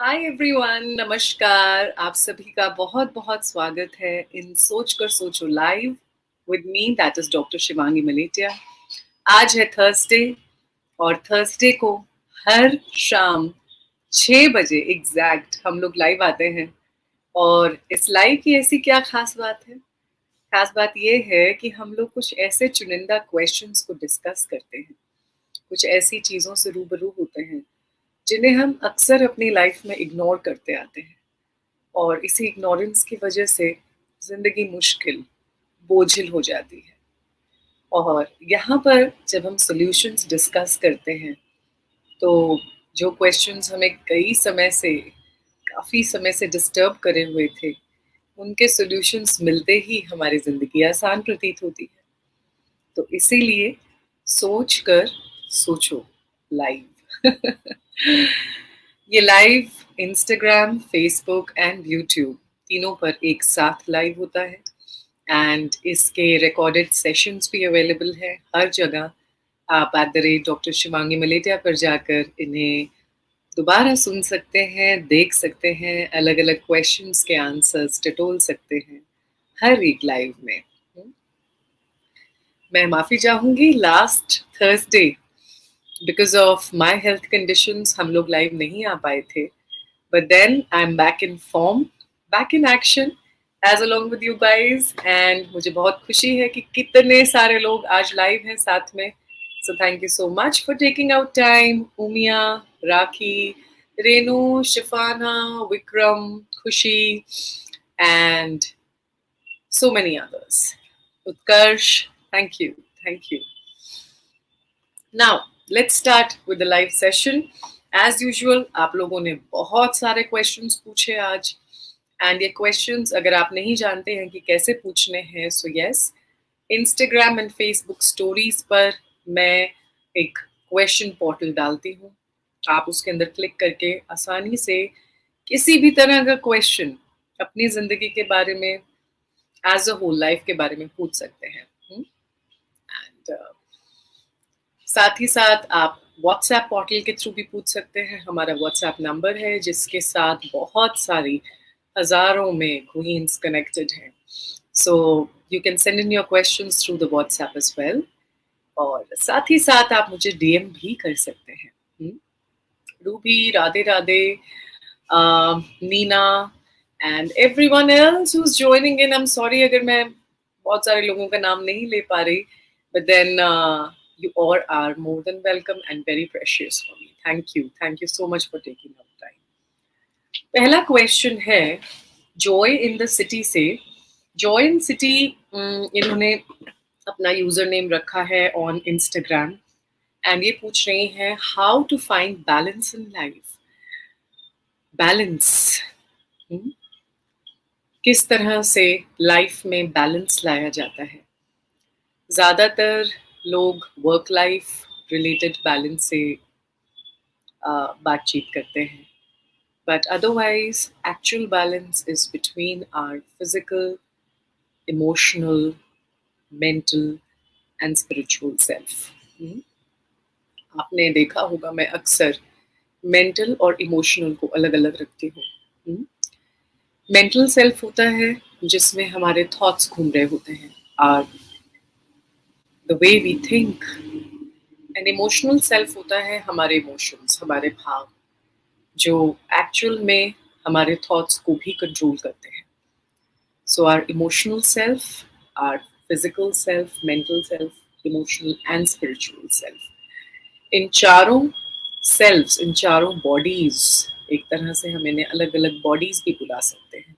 Hi everyone, नमस्कार। आप सभी का बहुत बहुत स्वागत है इन सोच कर सोचो live with me, that is doctor Shivangi Malatiya. आज है थर्सडे और थर्सडे को हर शाम 6 बजे एग्जैक्ट हम लोग लाइव आते हैं। और इस लाइव की ऐसी क्या खास बात है? खास बात ये है कि हम लोग कुछ ऐसे चुनिंदा क्वेश्चंस को डिस्कस करते हैं, कुछ ऐसी चीज़ों से रूबरू होते हैं जिन्हें हम अक्सर अपनी लाइफ में इग्नोर करते आते हैं। और इसी इग्नोरेंस की वजह से जिंदगी मुश्किल, बोझिल हो जाती है। और यहाँ पर जब हम सॉल्यूशंस डिस्कस करते हैं तो जो क्वेश्चंस हमें काफ़ी समय से डिस्टर्ब करे हुए थे, उनके सॉल्यूशंस मिलते ही हमारी ज़िंदगी आसान प्रतीत होती है। तो इसीलिए सोच कर सोचो लाइव। ये live Instagram, Facebook and YouTube तीनों पर एक साथ लाइव होता है। एंड इसके रिकॉर्डेड सेशंस भी अवेलेबल है हर जगह। आप डॉक्टर शिवांगी मलेटिया पर जाकर इन्हें दोबारा सुन सकते हैं, देख सकते हैं, अलग अलग क्वेश्चंस के आंसर्स टटोल सकते हैं हर एक लाइव में। मैं माफ़ी चाहूँगी, last Thursday because of my health conditions हम लोग लाइव नहीं आ पाए थे। But then I am back in form, back in action as along with you guys. And मुझे बहुत खुशी है कि कितने सारे लोग आज लाइव हैं साथ में। So thank you so much for taking out time. Umiya, Rakhi, Renu, Shifana, Vikram, Khushi and so many others. Utkarsh, thank you, thank you. Now, let's start with the live session. As usual, आप लोगों ने बहुत सारे questions पूछे आज, and ये questions अगर आप नहीं जानते हैं कि कैसे पूछने हैं, so yes, Instagram and Facebook stories पर मैं एक question portal डालती हूँ। आप उसके अंदर क्लिक करके आसानी से किसी भी तरह का क्वेश्चन अपनी जिंदगी के बारे में, एज अ होल लाइफ के बारे में पूछ सकते हैं। एंड साथ ही साथ आप व्हाट्सएप पोर्टल के थ्रू भी पूछ सकते हैं। हमारा व्हाट्सएप नंबर है जिसके साथ बहुत सारी हजारों में क्वींस कनेक्टेड हैं। So you can send in your questions through the WhatsApp as well. और साथ ही साथ आप मुझे डीएम भी कर सकते हैं। Ruby, Radhe Radhe, Neena and everyone else who is joining in. I am sorry अगर मैं बहुत सारे लोगों का नाम नहीं ले पा रही, but then you all are more than welcome and very precious for me. Thank you so much for taking up time. पहला क्वेश्चन है जॉय इन द सिटी से। जॉय इन सिटी इन्होंने अपना यूजर नेम रखा है on Instagram and ये पूछ रही हैं how to find balance in life. Balance, किस तरह से लाइफ में बैलेंस लाया जाता है? ज़्यादातर लोग वर्क लाइफ रिलेटेड बैलेंस से बातचीत करते हैं, but otherwise actual balance is between our physical, emotional, mental and spiritual self. आपने देखा होगा मैं अक्सर मेंटल और इमोशनल को अलग अलग रखती हूँ। मेंटल सेल्फ होता है जिसमें हमारे थॉट्स घूम रहे होते हैं, are the way we think. And emotional self होता है हमारे इमोशंस, हमारे भाव, जो एक्चुअल में हमारे थॉट्स को भी कंट्रोल करते हैं। So our emotional self, our physical self, mental self, emotional and spiritual self, इन चारों सेल्फ्स, इन चारों बॉडीज, एक तरह से हम इन्हें अलग अलग बॉडीज भी बुला सकते हैं।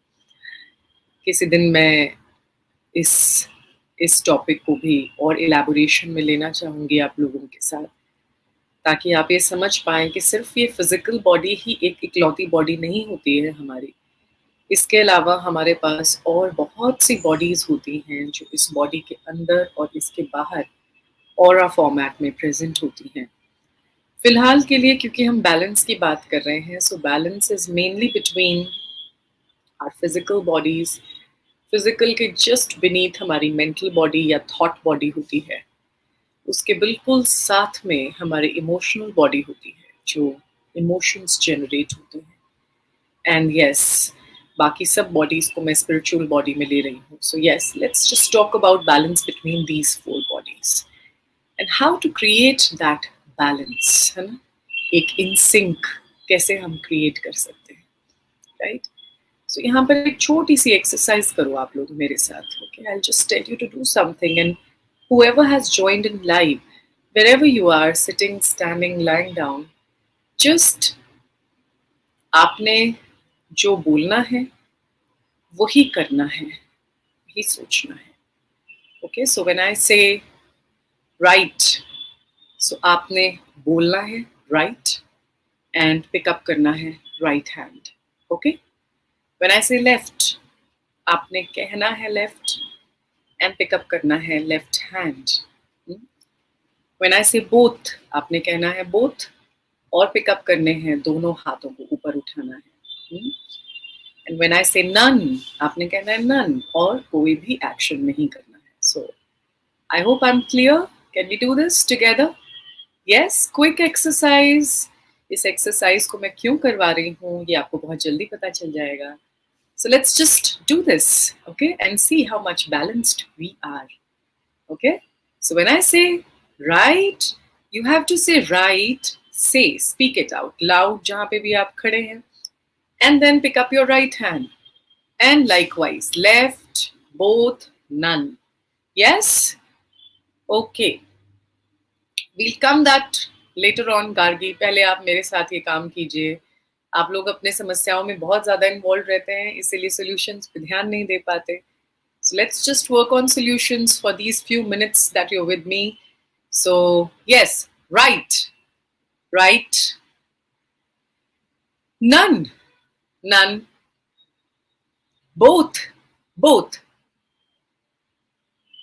किसी दिन मैं इस टॉपिक को भी और इलेबोरेशन में लेना चाहूँगी आप लोगों के साथ, ताकि आप ये समझ पाएँ कि सिर्फ ये फिजिकल बॉडी ही एक इकलौती बॉडी नहीं होती है हमारी। इसके अलावा हमारे पास और बहुत सी बॉडीज़ होती हैं जो इस बॉडी के अंदर और इसके बाहर ऑरा फॉर्मेट में प्रेजेंट होती हैं। फिलहाल के लिए क्योंकि हम बैलेंस की बात कर रहे हैं, so balance is mainly between our physical bodies. Physical के जस्ट बीनीथ हमारी मेंटल बॉडी या थॉट बॉडी होती है, उसके बिल्कुल साथ में हमारी इमोशनल बॉडी होती है जो इमोशंस जनरेट होते हैं। एंड यस, बाकी सब बॉडीज को मैं स्पिरिचुअल बॉडी में ले रही हूँ. So yes, let's just talk about balance between these four bodies and how to create that balance, है ना. एक इन सिंक कैसे हम क्रिएट कर सकते हैं, राइट. सो यहाँ पर एक छोटी सी एक्सरसाइज करो आप लोग मेरे साथ. Okay, I just tell you to do something and whoever has joined in live, wherever you are, sitting, standing, lying down, just आपने जो बोलना है वही करना है, वही सोचना है. Okay, so when I say right, सो आपने बोलना है राइट एंड पिकअप करना है right hand. Okay, when I से लेफ्ट, आपने कहना है लेफ्ट एंड पिकअप करना है लेफ्ट हैंड. व्हेन आई से बोथ, आपने कहना है बोथ और पिकअप करने हैं दोनों हाथों को ऊपर उठाना है. एंड व्हेन आई से नन, आपने कहना है नन और कोई भी एक्शन नहीं करना है. So I hope I am clear. Can we do this together? Yes, quick exercise. इस एक्सरसाइज को मैं क्यों करवा रही हूँ ये आपको बहुत जल्दी पता चल जाएगा. So let's just do this, okay, and see how much balanced we are. Okay, so when I say right, you have to say right, say, speak it out loud जहाँ पे भी आप खड़े हैं, and then pick up your right hand, and likewise left, both, none. Yes, okay, we'll come that later on. Gargi, पहले आप मेरे साथ ये काम कीजिए. आप लोग अपने समस्याओं में बहुत ज़्यादा इन्वॉल्व रहते हैं, इसीलिए सॉल्यूशंस पे ध्यान नहीं दे पाते. So let's just work on solutions for these few minutes that you're with me. So yes, right, right, none, none, both, both.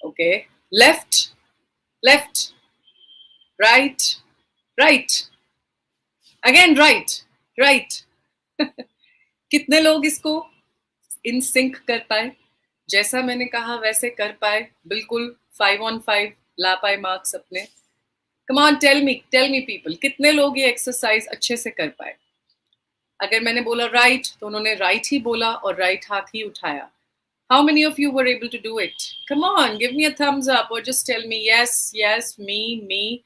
Okay, left, left, right, right, again right, right. कितने लोग इसको in sync कर पाए, जैसा मैंने कहा वैसे कर पाए, बिल्कुल 5 on 5 ला पाए मार्क्स अपने. Come on, tell me people, कितने लोग ये एक्सरसाइज अच्छे से कर पाए. अगर मैंने बोला राइट तो उन्होंने राइट ही बोला और राइट हाथ ही उठाया. How many of you were able to do it? Come on, give me a thumbs up और just tell me yes, yes, me.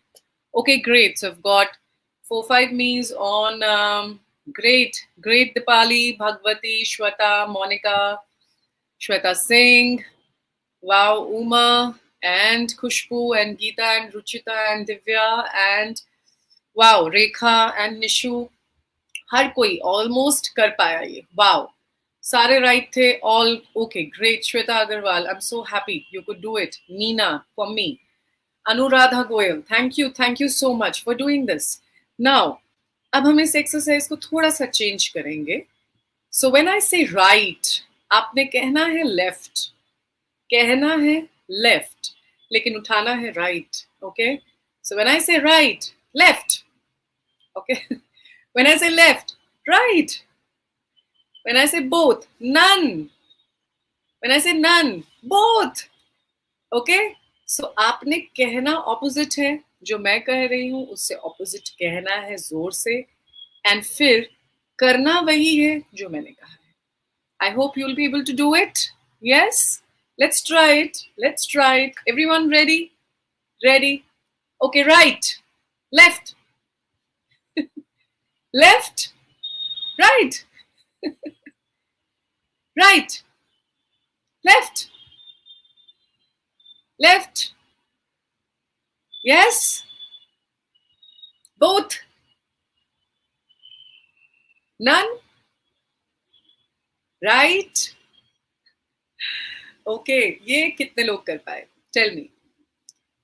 Okay, great. So I've got 4-5 me's on. Great, Dipali, Bhagwati, Shweta, Monica, Shweta Singh, wow, Uma, and Khushbu, and Geeta, and Ruchita, and Divya, and wow, Rekha, and Nishu. हर कोई almost कर पाया ये. Wow, सारे right थे. All okay, great. Shweta Agarwal, I am so happy you could do it. Neena, Pammi, Anuradha Goyal, thank you so much for doing this. Now अब हम इस एक्सरसाइज को थोड़ा सा चेंज करेंगे. सो व्हेन आई से राइट, आपने कहना है लेफ्ट, कहना है लेफ्ट, लेकिन उठाना है right. Okay, so when I say right, left. Okay, when I say left, right. When I say both, none. When I say none, both. Okay, so आपने कहना ऑपोजिट है, जो मैं कह रही हूं उससे ऑपोजिट कहना है जोर से, एंड फिर करना वही है जो मैंने कहा है. I hope you'll be able to do it. Yes, let's try it. Everyone ready? Okay, right, left, left, right, right, left, left, yes, both, none, right. Okay, ये कितने लोग कर पाए? Tell me.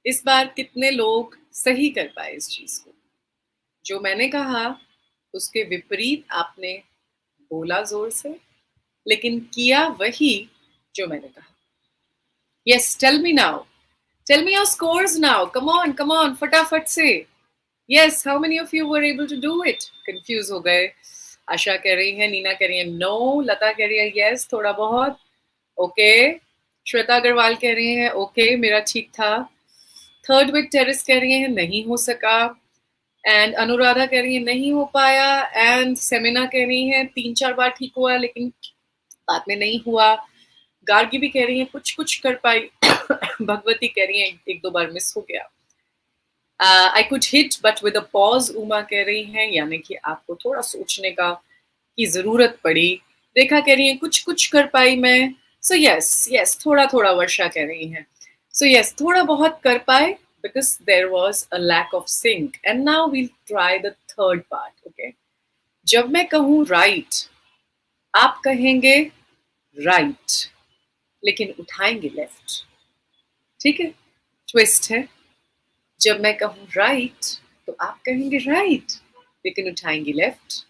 इस बार कितने लोग सही कर पाए इस चीज को? जो मैंने कहा उसके विपरीत आपने बोला जोर से, लेकिन किया वही जो मैंने कहा. Yes, tell me now. Tell me your scores now. Come on, फटाफट से. Yes, how many of you were able to do it? Confuse हो गए. आशा कह रही है, नीना कह रही है नो, लता कह रही है यस थोड़ा बहुत. ओके, श्वेता अग्रवाल कह रही है ओके, मेरा ठीक था. थर्ड विद टेरिस कह रही है नहीं हो सका. एंड अनुराधा कह रही है नहीं हो पाया, एंड सेमिना कह रही है 3-4 बार ठीक हुआ लेकिन बाद में नहीं हुआ। गार्गी भी कह रही है कुछ कुछ कर पाई। भगवती कह रही है एक दो बार मिस हो गया। I could hit but with a pause, Uma कह रही है, यानी कि आपको थोड़ा सोचने का की जरूरत पड़ी। रेखा कह रही है कुछ कुछ कर पाई मैं। सो यस यस, थोड़ा थोड़ा, वर्षा कह रही है। सो यस, थोड़ा बहुत कर पाए because there was a lack of sync. And now we'll try the third part, okay? जब मैं कहूँ right, आप कहेंगे right, लेकिन उठाएंगे left, ठीक है? ट्विस्ट है। जब मैं कहूँ right, तो आप कहेंगे right, लेकिन उठाएंगे left.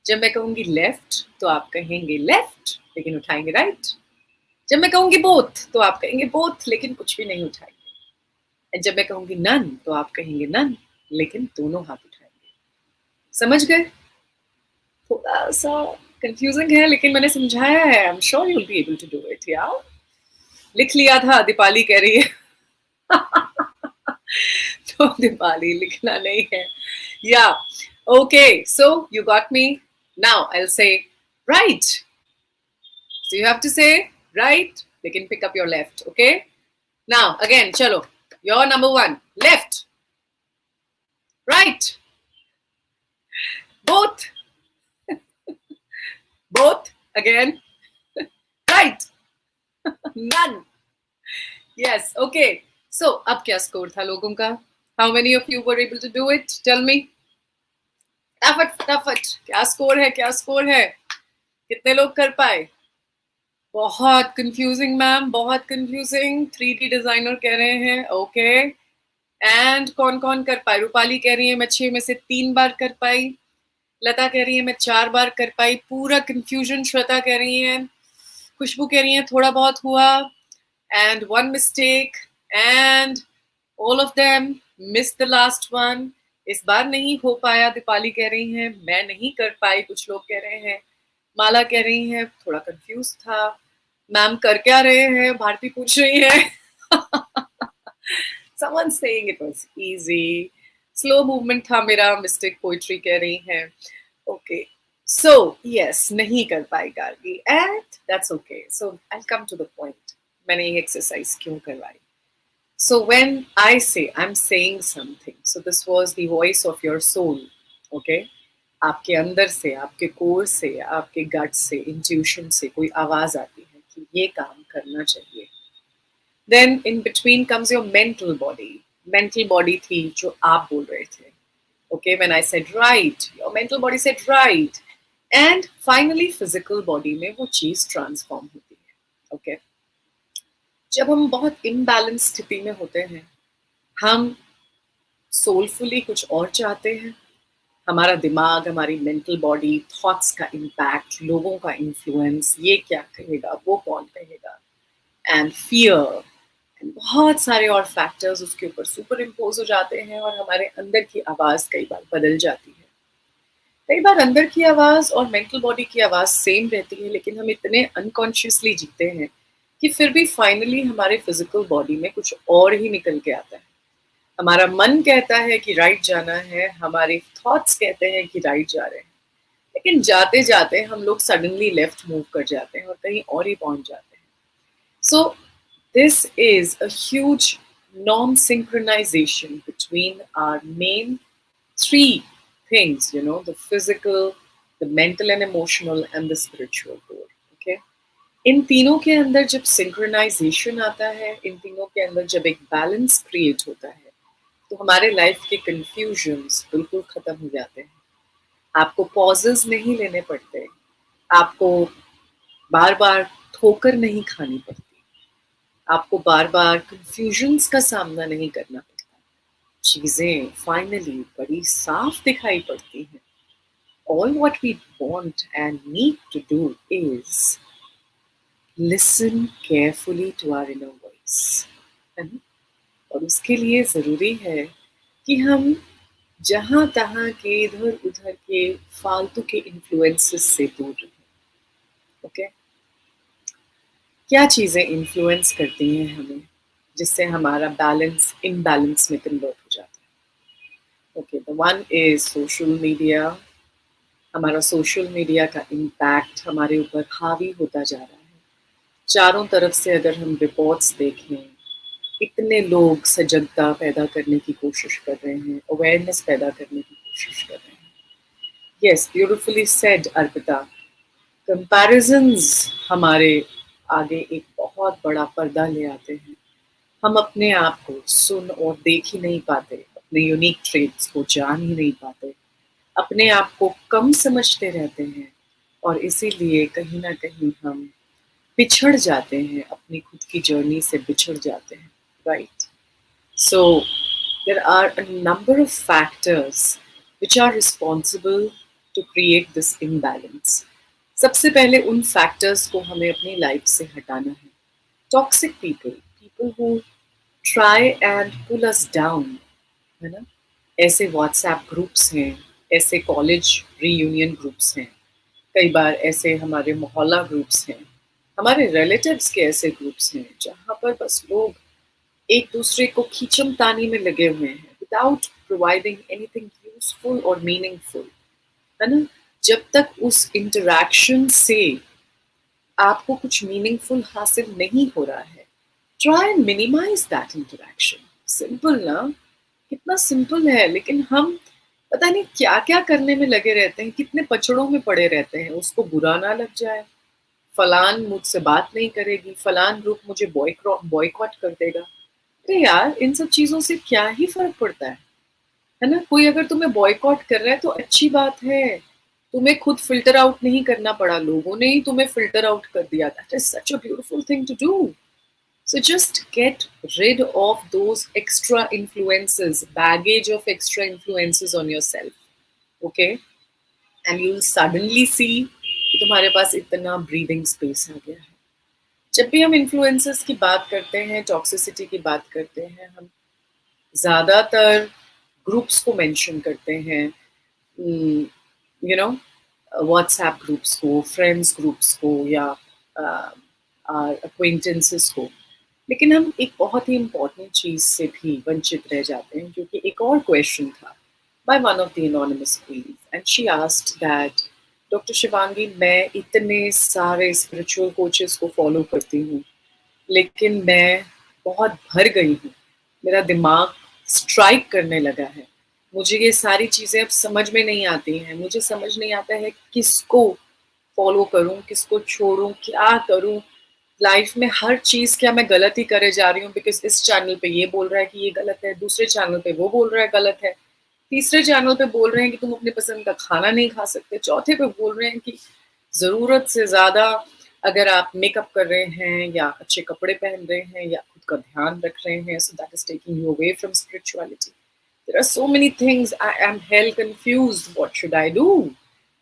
जब मैं कहूंगी left, तो आप कहेंगे left, लेकिन उठाएंगे right. जब मैं कहूंगी both, तो आप कहेंगे both, लेकिन कुछ भी नहीं उठाएंगे. जब मैं कहूंगी none, तो आप कहेंगे none, लेकिन दोनों हाथ उठाएंगे. समझ गए? थोड़ा सा कंफ्यूजिंग है, लेकिन मैंने समझाया है. I am sure you will be able to do it. यार लिख लिया था, दीपाली कह रही है. तो दीपाली लिखना नहीं है. या okay, so you got me. Now I will say right. So you have to say right, लेकिन pick up your left, okay? Now again, chalo. Your number one, left, right, both, both, again, right, none. Yes, okay. So अब क्या score था लोगों का? How many of you were able to do it? Tell me. फटाफट क्या score है, क्या score है? कितने लोग कर पाए? बहुत कंफ्यूजिंग मैम, बहुत कंफ्यूजिंग. 3D डिजाइनर कह रहे हैं ओके. एंड कौन कौन कर पाई? रूपाली कह रही है मैं 6 में से 3 बार कर पाई. लता कह रही है मैं 4 बार कर पाई. पूरा कंफ्यूजन. श्वेता कह रही है. खुशबू कह रही है थोड़ा बहुत हुआ. And 1 mistake. And all of them miss the last one. इस बार नहीं हो पाया. दीपाली कह रही है मैं नहीं कर पाई. कुछ लोग कह रहे हैं. माला कह रही है थोड़ा कंफ्यूज था. मैम कर क्या रहे हैं? भारती पूछ रही है. Someone saying it was easy. Slow movement था मेरा. Mystic poetry कह रही हैं. Okay. So, yes, नहीं कर पाई Gargi. And that's okay. So, I'll come to the point. मैंने ये exercise क्यों करवाई? So, when I say, I'm saying something. So, this was the voice of your soul. Okay? आपके अंदर से, आपके कोर से, आपके गट से, इंट्यूशन से कोई आवाज आती है कि ये काम करना चाहिए. Then in between comes your mental body. Mental body थी जो आप बोल रहे थे. Okay, when I said right, your mental body said right. And finally physical body में वो चीज transform होती है. Okay. जब हम बहुत imbalance स्थिति में होते हैं, हम soulfully कुछ और चाहते हैं. हमारा दिमाग, हमारी मेंटल बॉडी, थॉट्स का इम्पैक्ट, लोगों का इन्फ्लुएंस, ये क्या कहेगा, वो कौन कहेगा, एंड फियर, एंड बहुत सारे और फैक्टर्स उसके ऊपर सुपर इम्पोज हो जाते हैं और हमारे अंदर की आवाज़ कई बार बदल जाती है. कई बार अंदर की आवाज़ और मेंटल बॉडी की आवाज़ सेम रहती है, लेकिन हम इतने अनकॉन्शियसली जीते हैं कि फिर भी फाइनली हमारे फिजिकल बॉडी में कुछ और ही निकल के आता है. हमारा मन कहता है कि राइट जाना है, हमारे थॉट्स कहते हैं कि राइट जा रहे हैं, लेकिन जाते जाते हम लोग सडनली लेफ्ट मूव कर जाते हैं और कहीं और ही पहुंच जाते हैं. So this is a huge non synchronisation between our main 3 things, you know, the physical, the mental and emotional, and the spiritual core. Okay? इन तीनों के अंदर जब सिंक्रोनाइजेशन आता है, इन तीनों के अंदर जब एक बैलेंस क्रिएट होता है, तो हमारे लाइफ के कंफ्यूजन्स बिल्कुल खत्म हो जाते हैं. आपको पॉजेस नहीं लेने पड़ते. आपको बार बार ठोकर नहीं खानी पड़ती. आपको बार बार कंफ्यूजन्स का सामना नहीं करना पड़ता. चीजें फाइनली बड़ी साफ दिखाई पड़ती हैं. All what we want and need to do is listen carefully to our inner voice. है ना? और उसके लिए ज़रूरी है कि हम जहाँ तहाँ के इधर उधर के फालतू के इन्फ्लुएंसेस से दूर रहें. ओके? क्या चीज़ें इन्फ्लुएंस करती हैं हमें जिससे हमारा बैलेंस इम्बैलेंस में कन्वर्ट हो जाता है? Okay, the one is social media. हमारा सोशल मीडिया का इम्पैक्ट हमारे ऊपर हावी होता जा रहा है। चारों तरफ से अगर हम रिपोर्ट्स देखें, इतने लोग सजगता पैदा करने की कोशिश कर रहे हैं, अवेयरनेस पैदा करने की कोशिश कर रहे हैं। Yes, beautifully said Arpita. Comparisons हमारे आगे एक बहुत बड़ा पर्दा ले आते हैं। हम अपने आप को सुन और देख ही नहीं पाते, अपने यूनिक ट्रेड्स को जान ही नहीं पाते, अपने आप को कम समझते रहते हैं, और इसीलिए कहीं ना कहीं हम पिछड़ जाते हैं, अपनी खुद की जर्नी से बिछड़ जाते हैं, right? So there are a number of factors which are responsible to create this imbalance. सबसे पहले उन फैक्टर्स को हमें अपनी लाइफ से हटाना है। Toxic people, people who try and pull us down, है ना? ऐसे व्हाट्सएप ग्रुप्स हैं, ऐसे कॉलेज रीयूनियन ग्रुप्स हैं, कई बार ऐसे हमारे मोहल्ला ग्रुप्स हैं, हमारे रिलेटिव्स के ऐसे ग्रुप्स हैं जहाँ पर बस लोग एक दूसरे को खींचम तानी में लगे हुए हैं विदाउट प्रोवाइडिंग एनीथिंग यूजफुल और मीनिंगफुल, है ना? जब तक उस इंटरैक्शन से आपको कुछ मीनिंगफुल हासिल नहीं हो रहा है, try and minimise that interaction. Simple ना, कितना सिंपल है, लेकिन हम पता नहीं क्या क्या करने में लगे रहते हैं, कितने पचड़ों में पड़े रहते हैं। उसको बुरा ना लग जाए, फलान मुझसे बात नहीं करेगी, फलान ग्रुप मुझे बॉयकॉट कर देगा। अरे यार, इन सब चीजों से क्या ही फर्क पड़ता है ना? कोई अगर तुम्हें बॉयकॉट कर रहा है तो अच्छी बात है, तुम्हें खुद फिल्टर आउट नहीं करना पड़ा, लोगों ने ही तुम्हें फिल्टर आउट कर दिया। That is such a beautiful thing to do. So just get rid of those extra influences, baggage of extra influences on yourself, okay? And you'll suddenly see कि तुम्हारे पास इतना ब्रीदिंग स्पेस आ गया है। जब भी हम इन्फ्लुएंसेस की बात करते हैं, टॉक्सिसिटी की बात करते हैं, हम ज़्यादातर ग्रुप्स को मेंशन करते हैं, यू नो, व्हाट्सएप ग्रुप्स को, फ्रेंड्स ग्रुप्स को, या अक्वेंटेंसेस को। लेकिन हम एक बहुत ही इम्पोर्टेंट चीज़ से भी वंचित रह जाते हैं, जो कि एक और क्वेश्चन था by one of the anonymous queens, and she asked that doctor Shivangi, मैं इतने सारे स्पिरिचुअल कोचेस को फॉलो करती हूँ, लेकिन मैं बहुत भर गई हूँ, मेरा दिमाग स्ट्राइक करने लगा है, मुझे ये सारी चीज़ें अब समझ में नहीं आती हैं, मुझे समझ नहीं आता है किसको फॉलो करूँ, किसको छोड़ूँ, क्या करूँ लाइफ में। हर चीज़ क्या मैं गलत ही करे जा रही हूँ, बिकॉज इस चैनल पे ये बोल रहा है कि ये गलत है, दूसरे चैनल पे वो बोल रहा है गलत है, तीसरे चैनल पे बोल रहे हैं कि तुम अपने पसंद का खाना नहीं खा सकते, चौथे पे बोल रहे हैं कि ज़रूरत से ज़्यादा अगर आप मेकअप कर रहे हैं या अच्छे कपड़े पहन रहे हैं या खुद का ध्यान रख रहे हैं, so that is taking you away from spirituality. There are so many things, I am hell confused, what should I do?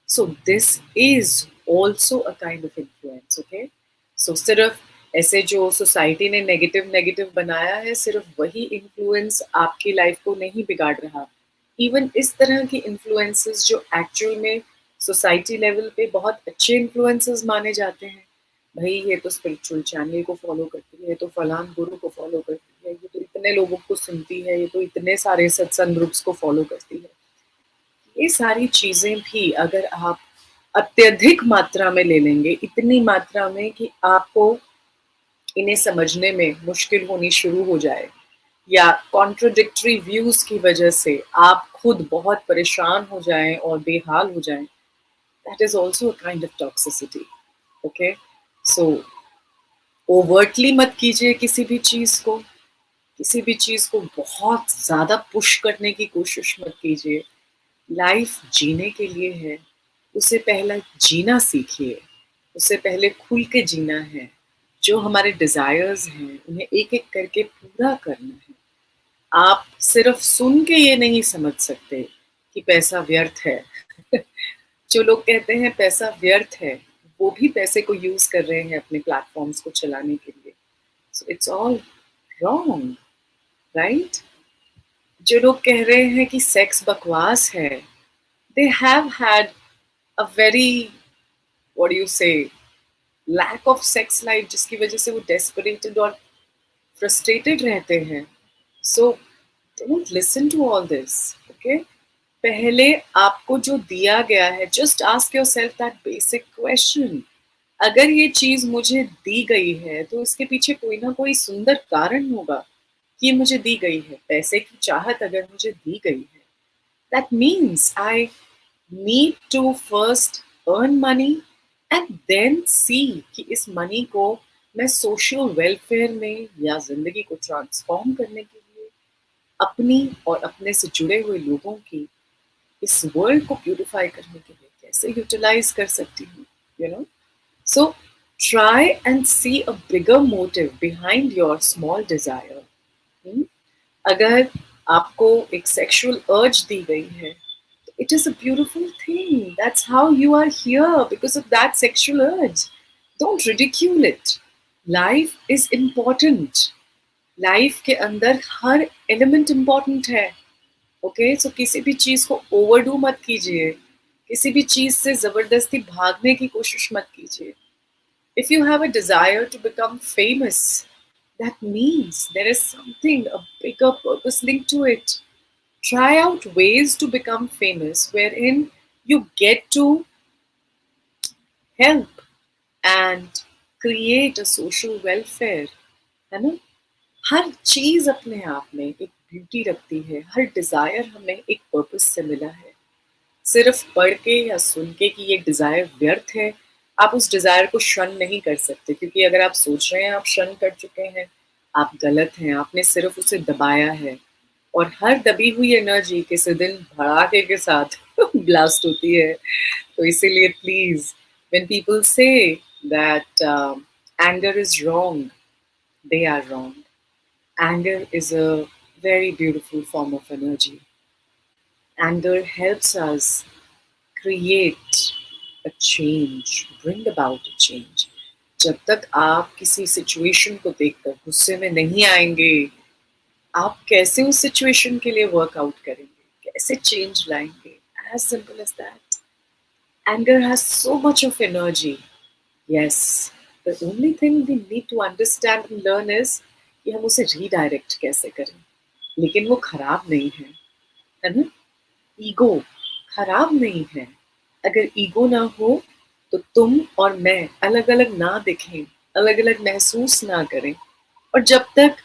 So this is also a kind of influence, okay? So सिर्फ ऐसे जो society ने negative negative बनाया है, सिर्फ वही influence आपकी life को नहीं बिगाड़ रहा। इवन इस तरह के इन्फ्लुएंसेस जो एक्चुअल में सोसाइटी लेवल पे बहुत अच्छे इन्फ्लुएंसेस माने जाते हैं, भाई ये तो स्पिरिचुअल चैनल को फॉलो करती है, ये तो फलान गुरु को फॉलो करती है, ये तो इतने लोगों को सुनती है, ये तो इतने सारे सत्संग ग्रुप्स को फॉलो करती है, ये सारी चीजें भी अगर आप अत्यधिक मात्रा में ले लेंगे, इतनी मात्रा में कि आपको इन्हें समझने में मुश्किल होनी शुरू हो जाए, या कॉन्ट्रोडिक्टरी व्यूज की वजह से आप खुद बहुत परेशान हो जाएं और बेहाल हो जाएं, that is also a kind of toxicity, okay? So overtly मत कीजिए किसी भी चीज को, किसी भी चीज को बहुत ज्यादा पुश करने की कोशिश मत कीजिए। लाइफ जीने के लिए है, उसे पहला जीना सीखिए, उससे पहले खुल के जीना है। जो हमारे डिजायर्स हैं उन्हें एक एक करके पूरा करना है। आप सिर्फ सुन के ये नहीं समझ सकते कि पैसा व्यर्थ है। जो लोग कहते हैं पैसा व्यर्थ है, वो भी पैसे को यूज कर रहे हैं अपने प्लेटफॉर्म्स को चलाने के लिए। So it's all wrong, right? जो लोग कह रहे हैं कि सेक्स बकवास है, they have had a very, what do you से, लैक ऑफ सेक्स लाइफ, जिसकी वजह से वो डेस्परेटेड और फ्रस्ट्रेटेड रहते हैं। सो don't listen to all this, okay? पहले आपको जो दिया गया है, just ask yourself that basic question. अगर ये चीज मुझे दी गई है तो इसके पीछे कोई ना कोई सुंदर कारण होगा कि ये मुझे दी गई है। पैसे की चाहत अगर मुझे दी गई है, that means I need to first earn money and then see कि इस मनी को मैं सोशल वेलफेयर में या जिंदगी को ट्रांसफॉर्म करने के लिए, अपनी और अपने से जुड़े हुए लोगों की इस वर्ल्ड को प्यूरिफाई करने के लिए कैसे यूटिलाइज कर सकती हूँ, you know. So try and see a bigger motive behind your small desire. अगर आपको एक सेक्सुअल अर्ज दी गई है, तो it is a beautiful thing, that's how you are here, because of that sexual urge. Don't ridicule it. Life is important. Life के अंदर हर एलिमेंट इम्पॉर्टेंट है। ओके, सो किसी भी चीज को ओवरडू मत कीजिए, किसी भी चीज से जबरदस्ती भागने की कोशिश मत कीजिए। If you have a desire to become famous, that means there is something, a bigger purpose linked to it. Try out ways to become famous wherein you get to help and create a social welfare, है ना? हर चीज अपने आप में एक beauty रखती है, हर Dzire हमें एक पर्पस से मिला है। सिर्फ पढ़ के या सुन के कि ये डिजायर व्यर्थ है, आप उस डिजायर को शन नहीं कर सकते, क्योंकि अगर आप सोच रहे हैं आप शन कर चुके हैं, आप गलत हैं, आपने सिर्फ उसे दबाया है। और हर दबी हुई एनर्जी किसी दिन भड़ाके के साथ ब्लास्ट होती है। तो इसीलिए please, when people say that anger is wrong, they are wrong. Anger is a very beautiful form of energy. Anger helps us create a change, bring about a change. जब तक आप किसी सिचुएशन को देखकर गुस्से में नहीं आएंगे, आप कैसे उस सिचुएशन के लिए वर्कआउट करेंगे, कैसे चेंज लाएंगे? As simple as that. Anger has so much of energy. Yes, the only thing we need to understand and learn is कि हम उसे रीडायरेक्ट कैसे करें। लेकिन वो खराब नहीं है ना? ईगो खराब नहीं है। अगर ईगो ना हो तो तुम और मैं अलग अलग ना दिखें, अलग अलग महसूस ना करें। और जब तक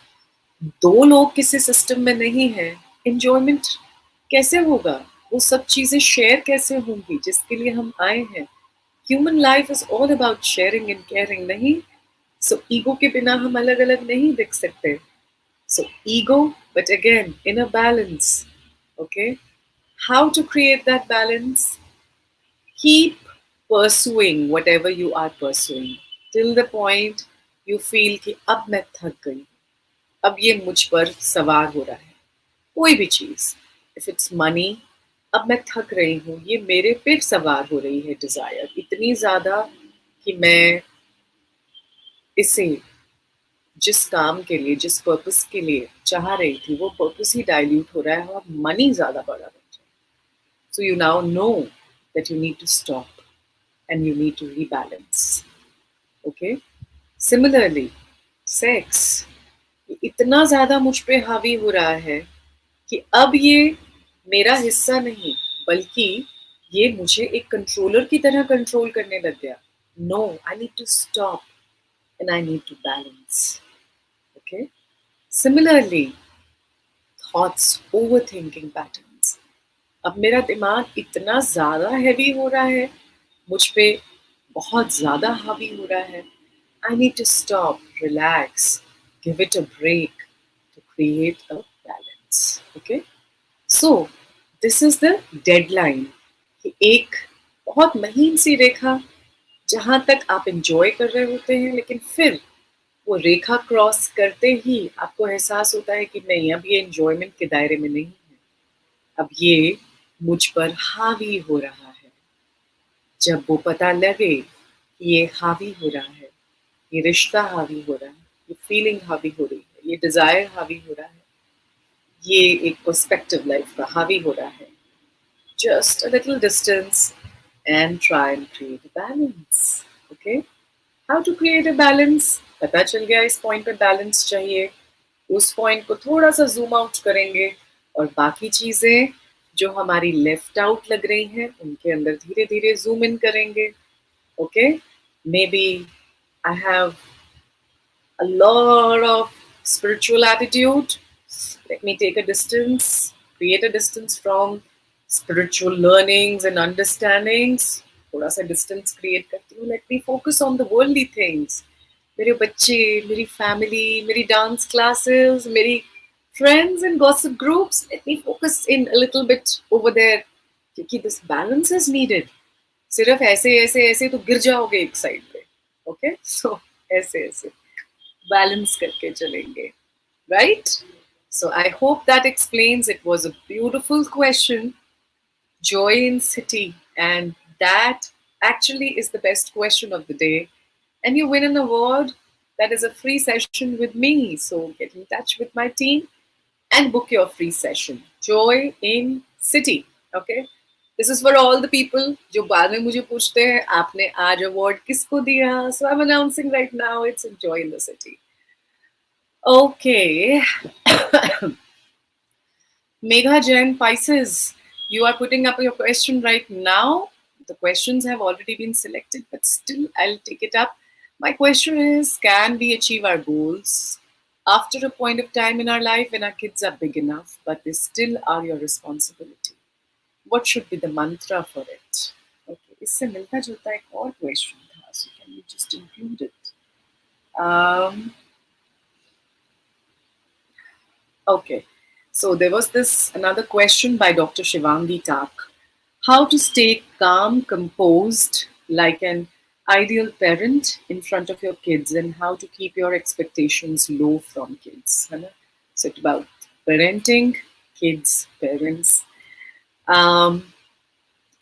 दो लोग किसी सिस्टम में नहीं है, एंजॉयमेंट कैसे होगा? वो सब चीजें शेयर कैसे होंगी जिसके लिए हम आए हैं? Human life is all about sharing and caring, नहीं? सो ईगो के बिना हम अलग अलग नहीं दिख सकते। So ego, but again in a balance. Okay, how to create that balance? Keep pursuing whatever you are pursuing till the point you feel कि अब मैं थक गई, अब ये मुझ पर सवार हो रहा है। कोई भी चीज, इफ इट्स मनी, अब मैं थक रही हूँ, ये मेरे पे सवार हो रही है डिजायर इतनी ज्यादा कि मैं इसे जिस काम के लिए, जिस पर्पस के लिए चाह रही थी, वो पर्पस ही डाइल्यूट हो रहा है और मनी ज्यादा बड़ा बन रहा है। So you now know that you need to stop and you need to rebalance. Okay? Similarly, sex इतना ज्यादा मुझ पे हावी हो रहा है कि अब ये मेरा हिस्सा नहीं, बल्कि ये मुझे एक कंट्रोलर की तरह कंट्रोल करने लग गया। No, I need to stop and I need to balance. Okay? Similarly, thoughts, over thinking patterns. अब मेरा दिमाग इतना ज़्यादा हैवी हो रहा है, मुझ पे बहुत ज़्यादा हावी हो रहा है। I need to stop, relax, give it a break to create a balance. Okay, so this is the deadline, कि एक बहुत महीन सी रेखा जहाँ तक आप इंजॉय कर रहे होते हैं, लेकिन फिर वो रेखा क्रॉस करते ही आपको एहसास होता है कि नहीं, अब ये इंजॉयमेंट के दायरे में नहीं है, अब ये मुझ पर हावी हो रहा है। जब वो पता लगे कि ये हावी हो रहा है, ये रिश्ता हावी हो रहा है, ये फीलिंग हावी हो रही है, ये डिजायर हावी हो रहा है, ये एक पर्सपेक्टिव लाइफ का हावी हो रहा है, just a little distance and try and create a balance. Okay, how to create a balance? पता चल गया इस पॉइंट पे बैलेंस चाहिए। उस पॉइंट को थोड़ा सा जूम आउट करेंगे और बाकी चीजें जो हमारी लेफ्ट आउट लग रही हैं उनके अंदर धीरे धीरे जूम इन करेंगे. Okay, maybe I have a lot of spiritual attitude. Let me take a distance, create a distance from spiritual learnings and understandings. थोड़ा सा distance create करती हूँ. Let me focus on the worldly things. मेरे बच्चे, मेरी family, मेरी dance classes, मेरी friends and gossip groups. Let me focus in a little bit over there. क्योंकि this balance is needed. सिर्फ ऐसे ऐसे ऐसे तो गिर जाओगे एक साइड पे. ओके, सो ऐसे ऐसे बैलेंस करके चलेंगे, right? So I hope that explains. It was a beautiful question. Joy in city, and that actually is the best question of the day. And you win an award. That is a free session with me. So get in touch with my team and book your free session. Joy in city. Okay. This is for all the people जो बाद में मुझे पूछते हैं आपने आज award किसको दिया. So I'm announcing right now. It's a Joy in the city. Okay. Megha Jain Pisces, you are putting up your question right now. The questions have already been selected, but still I'll take it up. My question is, can we achieve our goals after a point of time in our life when our kids are big enough, but they still are your responsibility? What should be the mantra for it? Okay, इससे मिलता जुलता एक और question था, so can you just include it? Okay, so there was this another question by Dr. Shivangi. How to stay calm, composed, like an ideal parent in front of your kids, and how to keep your expectations low from kids. है ना? So it's about parenting, kids, parents.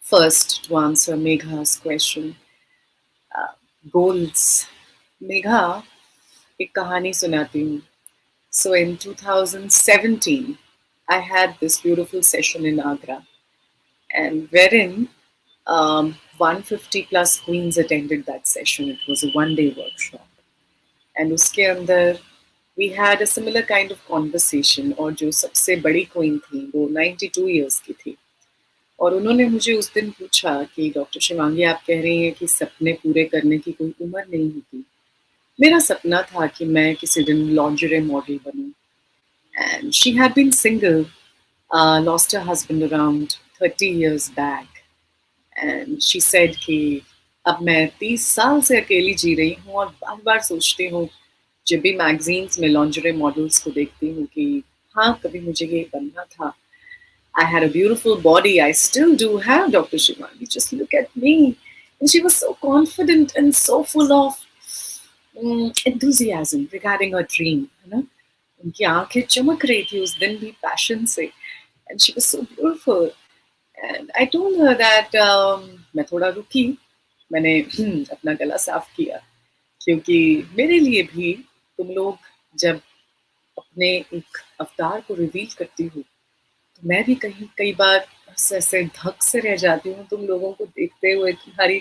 First, to answer Megha's question, goals. Megha, एक कहानी सुनाती हूँ. So in 2017, I had this beautiful session in Agra, and wherein 150 plus queens attended that session. It was a one-day workshop, and उसके अंदर we had a similar kind of conversation. और जो सबसे बड़ी queen थी वो 92 years की थी, और उन्होंने मुझे उस दिन पूछा कि डॉक्टर शिवांगी आप कह रही हैं कि सपने पूरे करने की कोई उम्र नहीं होती. मेरा सपना था कि मैं किसी दिन लॉन्जरे मॉडल बनूं. And she had been single, lost her husband around 30 years back. And she said कि अब मैं 30 साल से अकेली जी रही हूँ और बार बार सोचती हूँ जब भी मैगजीन्स में लॉन्जरे मॉडल्स को देखती हूँ कि हाँ कभी मुझे ये बनना था. I had a beautiful body. I still do have, Dr. Shivangi. Just look at me. And she was so confident and so full of enthusiasm regarding her dream. है ना? उनकी आंखें चमक रही थी उस दिन भी पैशन से. And she was so beautiful. And I told her that मैं थोड़ा रुकी. मैंने अपना गला साफ किया क्योंकि मेरे लिए भी तुम लोग जब अपने एक अवतार को रिवील करती हो तो मैं भी कहीं कई बार ऐसे धक से रह जाती हूँ तुम लोगों को देखते हुए, तुम्हारी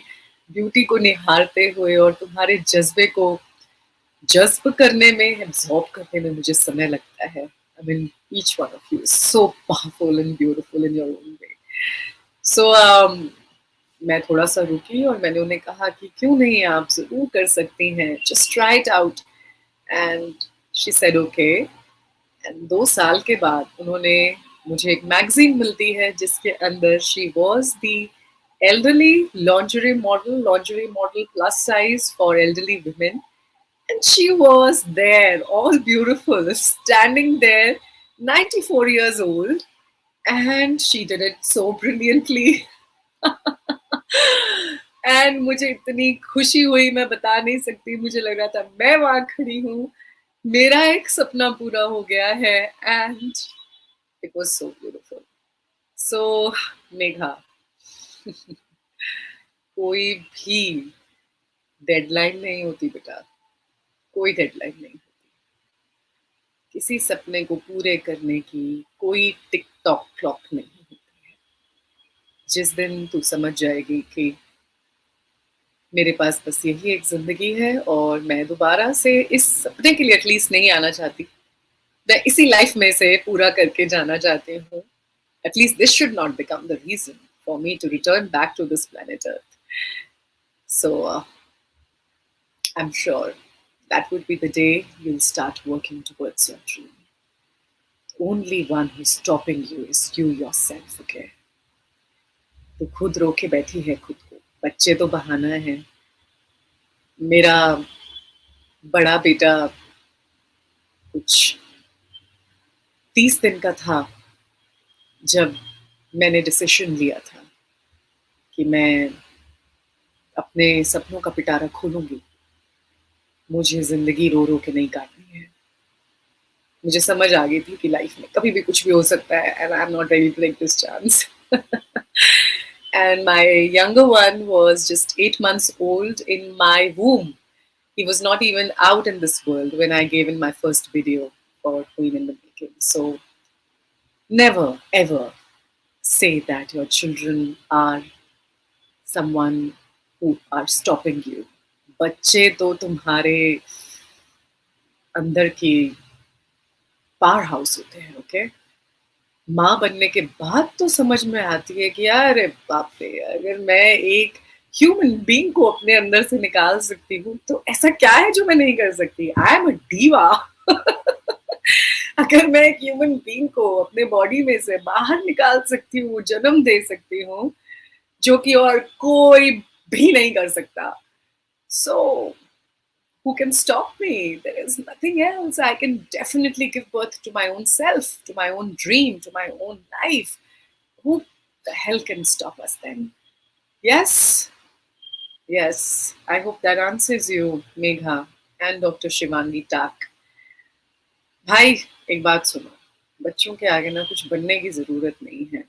ब्यूटी को निहारते हुए और तुम्हारे जज्बे को जज्ब करने में, एब्जॉर्ब करने में मुझे समय लगता है. I mean, each one of you is so powerful and beautiful in your own way. So, मैं थोड़ा सा रुकी और मैंने उन्हें कहा कि क्यों नहीं, आप जरूर कर सकती हैं, just try it out. And she said okay. And 2 साल के बाद उन्होंने मुझे एक मैगजीन मिलती है जिसके अंदर she was the elderly lingerie model plus size for elderly women. And she was there, all beautiful, standing there, 94 years old, and she did it so brilliantly. And मुझे इतनी खुशी हुई मैं बता नहीं सकती. मुझे लग रहा था मैं वहां खड़ी हूँ, मेरा एक सपना पूरा हो गया है. And it was so beautiful. So, Megha, कोई भी डेडलाइन नहीं होती बेटा, कोई डेडलाइन नहीं होती. किसी सपने को पूरे करने की कोई टिक टॉक क्लॉक नहीं होती है. जिस दिन तू समझ जाएगी कि मेरे पास बस यही एक जिंदगी है और मैं दोबारा से इस सपने के लिए एटलीस्ट नहीं आना चाहती, मैं इसी लाइफ में से पूरा करके जाना चाहती हूँ. At least this should not become the reason for me to return back to this planet Earth. So I'm sure that would be the day you'll start working towards your dream. The only one who's stopping you is you yourself, okay? तो खुद रोके बैठी है खुद को. बच्चे तो बहाना है. मेरा बड़ा बेटा कुछ 30 दिन का था जब मैंने डिसीजन लिया था कि मैं अपने सपनों का पिटारा खोलूंगी. मुझे जिंदगी रो रो के नहीं काटनी है. मुझे समझ आ गई थी कि लाइफ में कभी भी कुछ भी हो सकता है and I am not ready to take this chance. And my younger one was just 8 months old in my womb. He was not even out in this world when I gave in my first video for Queen in the Making. So never ever say that your children are someone who are stopping you. बच्चे तो तुम्हारे अंदर की power house होते हैं, okay? माँ बनने के बाद तो समझ में आती है कि यार बाप रे, अगर मैं एक ह्यूमन बीइंग को अपने अंदर से निकाल सकती हूँ तो ऐसा क्या है जो मैं नहीं कर सकती. I am a diva. अगर मैं एक ह्यूमन बीइंग को अपने बॉडी में से बाहर निकाल सकती हूँ, जन्म दे सकती हूँ, जो कि और कोई भी नहीं कर सकता. सो who can stop me? There is nothing else. I can definitely give birth to my own self, to my own dream, to my own life. Who the hell can stop us then? Yes, yes. I hope that answers you, Megha and Dr. Shivangi Tak. भाई एक बात सुनो, बच्चों के आगे ना कुछ बनने की जरूरत नहीं है.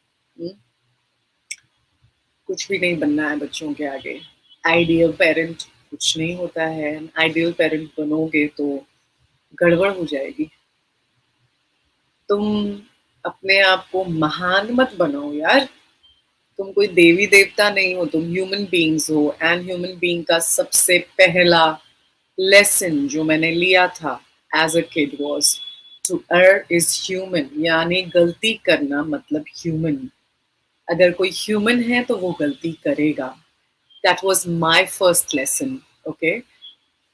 कुछ भी नहीं बनना है बच्चों के आगे. आइडियल पेरेंट कुछ नहीं होता है. आइडियल पेरेंट बनोगे तो गड़बड़ हो जाएगी. तुम अपने आप को महान मत बनाओ यार. तुम कोई देवी देवता नहीं हो, तुम ह्यूमन बीइंग्स हो. एंड ह्यूमन बीइंग का सबसे पहला लेसन जो मैंने लिया था as a kid was to err is human. यानी गलती करना मतलब ह्यूमन. अगर कोई ह्यूमन है तो वो गलती करेगा. That was my first lesson, okay?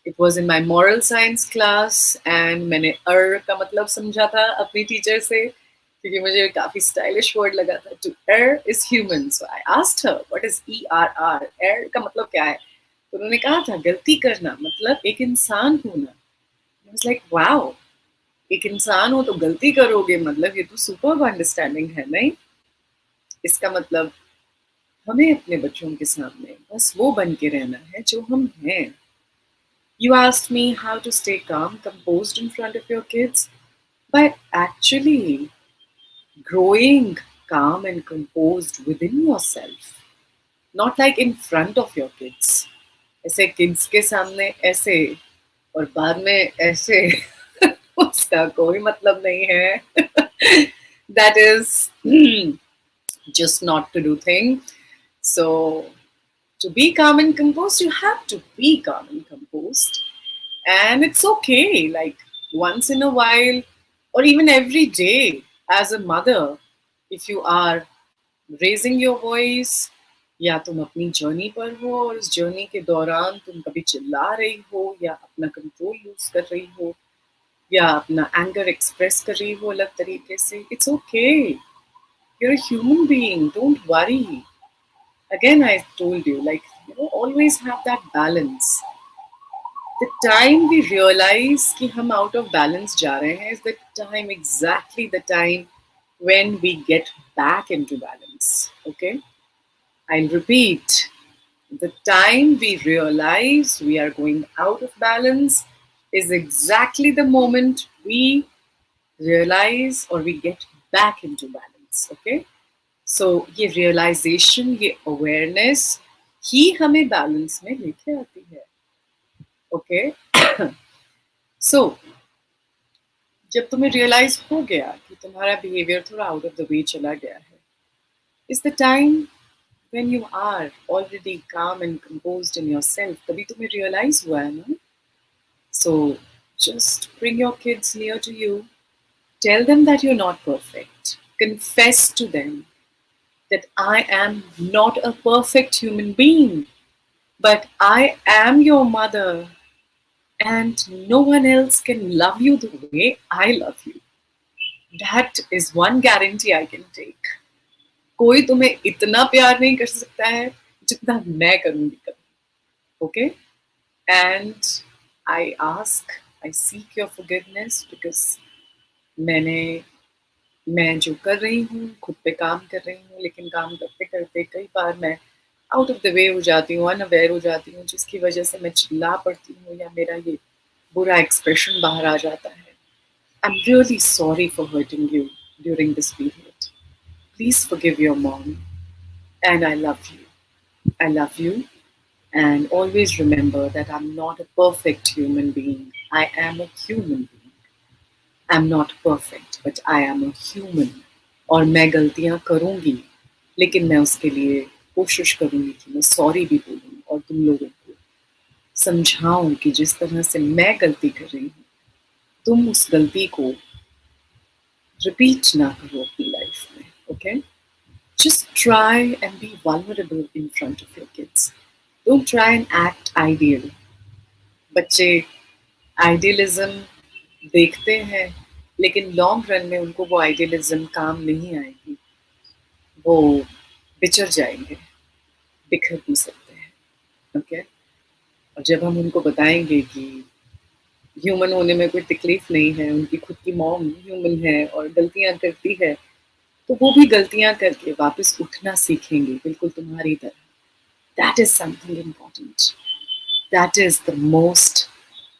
It was in my moral science class and मैंने का मतलब समझा था अपनी टीचर से क्योंकि मुझे काफी स्टाइलिश वर्ड लगा था. Two is human. So I asked her what is ERR. का मतलब क्या है? तो उन्होंने कहा था गलती करना मतलब एक इंसान होना. आई वाज लाइक वाओ, एक इंसान हो तो गलती करोगे, मतलब ये तो सुपर अंडरस्टैंडिंग है नहीं? इसका मतलब हमें अपने बच्चों के सामने बस वो बन के रहना है जो हम हैं. You asked me how to stay calm, composed in front of your kids by actually growing calm and composed within yourself, not like in front of your kids. ऐसे kids के सामने ऐसे और बाद में ऐसे उसका कोई मतलब नहीं है. That is just not to do thing. So to be calm and composed, you have to be calm and composed. And it's okay, like once in a while, or even every day, as a mother, if you are raising your voice, या तुम अपनी journey पर हो और उस journey के दौरान तुम कभी चिल्ला रही हो या अपना कंट्रोल यूज कर रही हो या अपना एंगर एक्सप्रेस कर रही हो अलग तरीके से, it's okay. You're a human being, don't worry. Again, I told you, like, always have that balance. The time we realize कि हम out of balance जा रहे हैं is the time, exactly the time when we get back into balance. Okay? I'll repeat. The time we realize we are going out of balance is exactly the moment we realize or we get back into balance. Okay? So ये realization, ये awareness ही हमें balance में लेके आती है. Okay? So जब तुम्हें realise हो गया कि तुम्हारा बिहेवियर थोड़ा आउट ऑफ द वे चला गया है, is the time when you are already calm and composed in yourself. तभी तुम्हें रियलाइज हुआ है ना. So just bring your kids near to you. Tell them that you are not perfect. confess to them that I am not a perfect human being, but I am your mother, and no one else can love you the way I love you. That is one guarantee I can take. कोई तुम्हें इतना प्यार नहीं कर सकता है जितना मैं करूंगी कभी. Okay? And I ask, I seek your forgiveness because मैंने मैं जो कर रही हूँ खुद पे काम कर रही हूँ, लेकिन काम करते करते कई बार मैं आउट ऑफ द वे हो जाती हूँ, अनअवेयर हो जाती हूँ, जिसकी वजह से मैं चिल्ला पड़ती हूँ या मेरा ये बुरा एक्सप्रेशन बाहर आ जाता है. I'm really sorry for hurting you during this period. Please forgive your mom. And I love you. I love you. And always remember that I'm not a perfect human being. I am a human being. I'm not perfect, but I am a human. और मैं गलतियां करूंगी, लेकिन मैं उसके लिए कोशिश करूंगी कि मैं सॉरी भी बोलूं और तुम लोगों को समझाऊं कि जिस तरह से मैं गलती कर रही हूँ, तुम उस गलती को रिपीट ना करो अपनी लाइफ में. Okay? Just try and be vulnerable in front of your kids. Don't try and act ideal. बच्चे आइडियलिज्म देखते हैं, लेकिन लॉन्ग रन में उनको वो आइडियलिज्म काम नहीं आएगी. वो बिछड़ जाएंगे, बिखर भी सकते हैं. ओके? और जब हम उनको बताएंगे कि ह्यूमन होने में कोई तकलीफ नहीं है, उनकी खुद की मॉम ह्यूमन है और गलतियां करती है, तो वो भी गलतियां करके वापस उठना सीखेंगे, बिल्कुल तुम्हारी तरह. That is something important. That is the most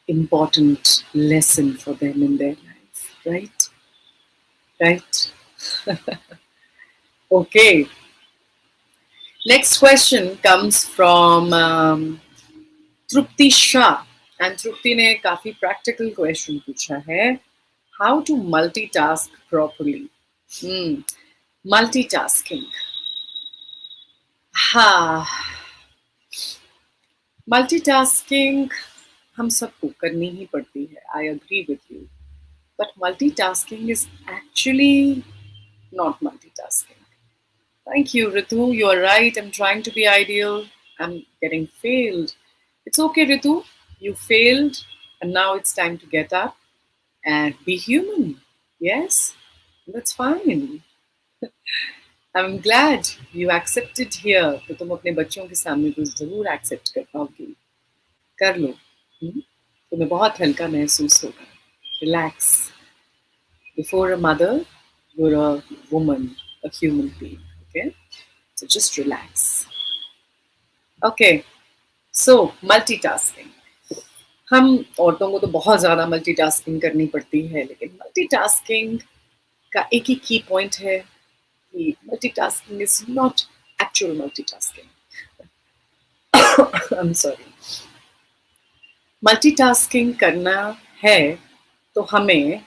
important lesson for them in their life, right? Right? Okay. Next question comes from Trupti Shah. And Trupti ने काफी practical question पूछा है. How to multitask properly? Multitasking. हाँ, multitasking हम सबको करनी ही पड़ती है. I agree with you. But multitasking is actually not multitasking. Thank you, Ritu. You are right. I'm trying to be ideal. I'm getting failed. It's okay, Ritu. You failed, and now it's time to get up and be human. Yes, that's fine. I'm glad you accepted here. तो तुम अपने बच्चों के सामने तो जरूर accept कर पाओगी. कर लो. तुम्हें बहुत हल्का महसूस होगा. Relax. Before a mother, you're a woman, a human being. Okay? So just relax. Okay. So multitasking. हम औरतों को तो बहुत ज़्यादा मल्टीटास्किंग करनी पड़ती है, लेकिन मल्टीटास्किंग का एक ही की पॉइंट है कि multitasking is not actual multitasking. I am sorry. Multitasking करना है तो हमें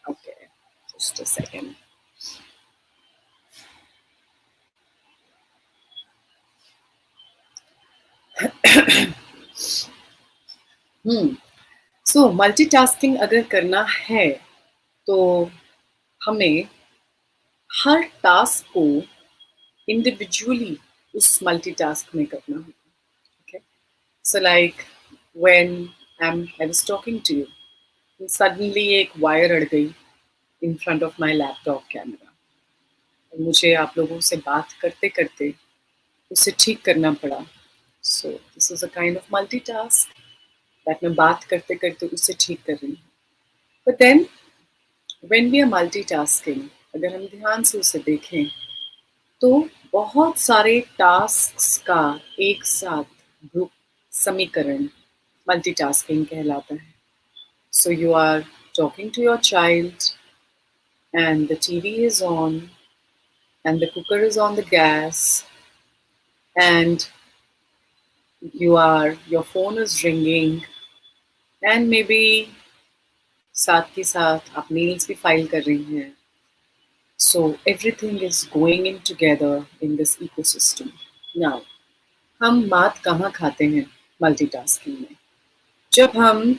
okay, just a second. सो मल्टीटास्किंग अगर करना है तो हमें हर टास्क को इंडिविजुअली उस मल्टीटास्क में करना होगा. Okay? So like when I was talking to you, suddenly एक वायर अड़ गई in front of my laptop camera. मुझे आप लोगों से बात करते करते उसे ठीक करना पड़ा. So this is a kind of multitask that मैं बात करते करते उसे ठीक कर रही हूँ. But then when we are multitasking, अगर हम ध्यान से उसे देखें तो बहुत सारे टास्क्स का एक साथ ग्रुप समीकरण मल्टीटास्किंग कहलाता है. So you are talking to your child and the TV is on and the cooker is on the gas and your phone is ringing and maybe साथ के साथ आप मेल्स भी फाइल कर रही हैं. So everything is going in together in this ecosystem. Now, हम मात कहाँ खाते हैं मल्टीटास्किंग में? जब हम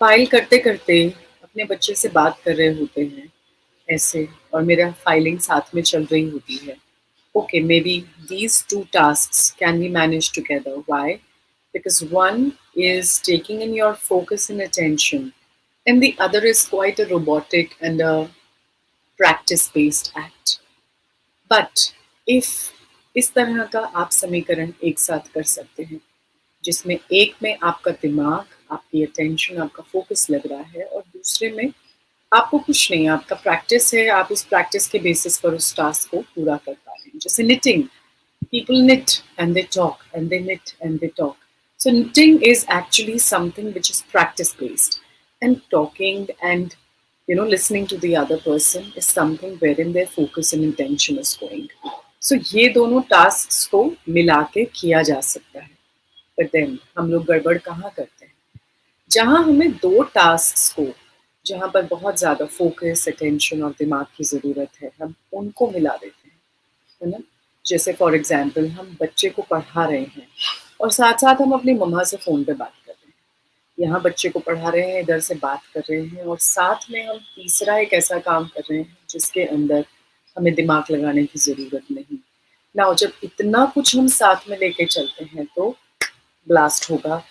फाइल करते करते अपनी अपने बच्चे से बात कर रहे होते हैं ऐसे, और मेरा फाइलिंग साथ में चल रही होती है, okay, maybe these two tasks can be managed together. Why? Because one is taking in your focus and attention, and the other is quite a robotic and a practice based act. But if इस तरह का आप समीकरण एक साथ कर सकते हैं, जिसमें एक में आपका दिमाग, आपकी अटेंशन, आपका फोकस लग रहा है, और दूसरे में आपको कुछ नहीं, आपका प्रैक्टिस है, आप उस प्रैक्टिस के बेसिस पर उस टास्क को पूरा कर पा रहे हैं। जैसे knitting, people knit and they talk and they knit and they talk. So knitting is actually something which is practice based, and talking and listening to the other person is something wherein their focus and intention is going. So ये दोनों tasks को मिला के किया जा सकता है, but then हम लोग गड़बड़ कहाँ करते हैं, जहाँ हमें दो टास्क को, जहाँ पर बहुत ज़्यादा फोकस, अटेंशन और दिमाग की ज़रूरत है, हम उनको मिला देते हैं, है ना। जैसे फॉर एग्जांपल हम बच्चे को पढ़ा रहे हैं और साथ साथ हम अपनी मम्मा से फ़ोन पे बात कर रहे हैं, यहाँ बच्चे को पढ़ा रहे हैं, इधर से बात कर रहे हैं, और साथ में हम तीसरा एक ऐसा काम कर रहे हैं जिसके अंदर हमें दिमाग लगाने की ज़रूरत नहीं ना। जब इतना कुछ हम साथ में लेके चलते हैं तो ब्लास्ट होगा,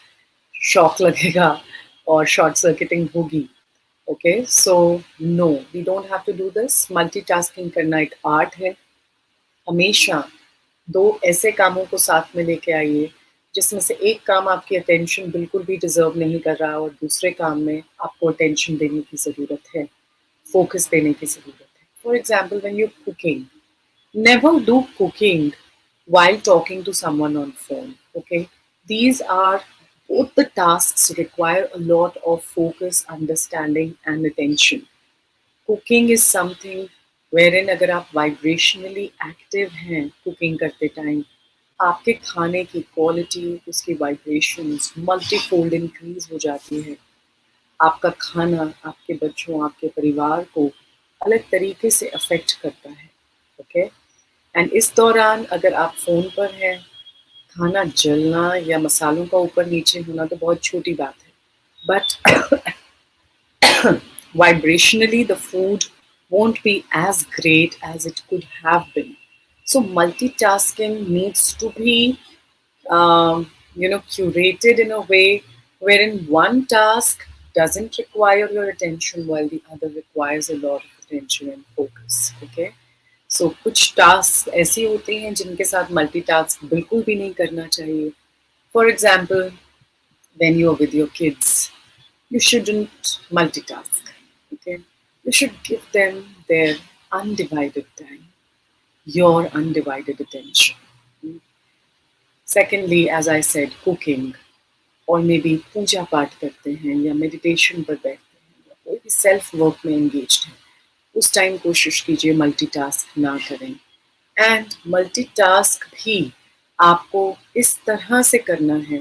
शॉक लगेगा और शॉर्ट सर्किटिंग होगी। Okay, so no, we don't have to do this. Multitasking करना एक आर्ट है। हमेशा दो ऐसे कामों को साथ में लेके आइए जिसमें से एक काम आपकी अटेंशन बिल्कुल भी डिजर्व नहीं कर रहा और दूसरे काम में आपको अटेंशन देने की ज़रूरत है, फोकस देने की ज़रूरत है। For example, when you cooking, never do cooking while talking to someone on phone. Okay, these are both the tasks require a lot of focus, understanding and attention. Cooking is something wherein अगर आप vibrationally active हैं cooking करते time, आपके खाने की quality, उसकी vibrations multifold increase हो जाती है। आपका खाना आपके बच्चों, आपके परिवार को अलग तरीके से अफेक्ट करता है। ओके, एंड इस दौरान अगर आप फ़ोन पर हैं, खाना जलना या मसालों का ऊपर नीचे होना तो बहुत छोटी बात है, but vibrationally the food won't be as great as it could have been. So multitasking needs to be curated in a way wherein one task doesn't require your attention while the other requires a lot of attention and focus. Okay, so कुछ task ऐसी होती हैं जिनके साथ multitask बिल्कुल भी नहीं करना चाहिए। For example, when you're with your kids, you shouldn't multitask. Okay, you should give them their undivided time, your undivided attention. Secondly, as I said, cooking, और मे बी पूजा पाठ करते हैं या मेडिटेशन पर बैठते हैं या कोई भी सेल्फ वर्क में एंगेज्ड है, उस टाइम कोशिश कीजिए मल्टीटास्क ना करें। एंड मल्टीटास्क भी आपको इस तरह से करना है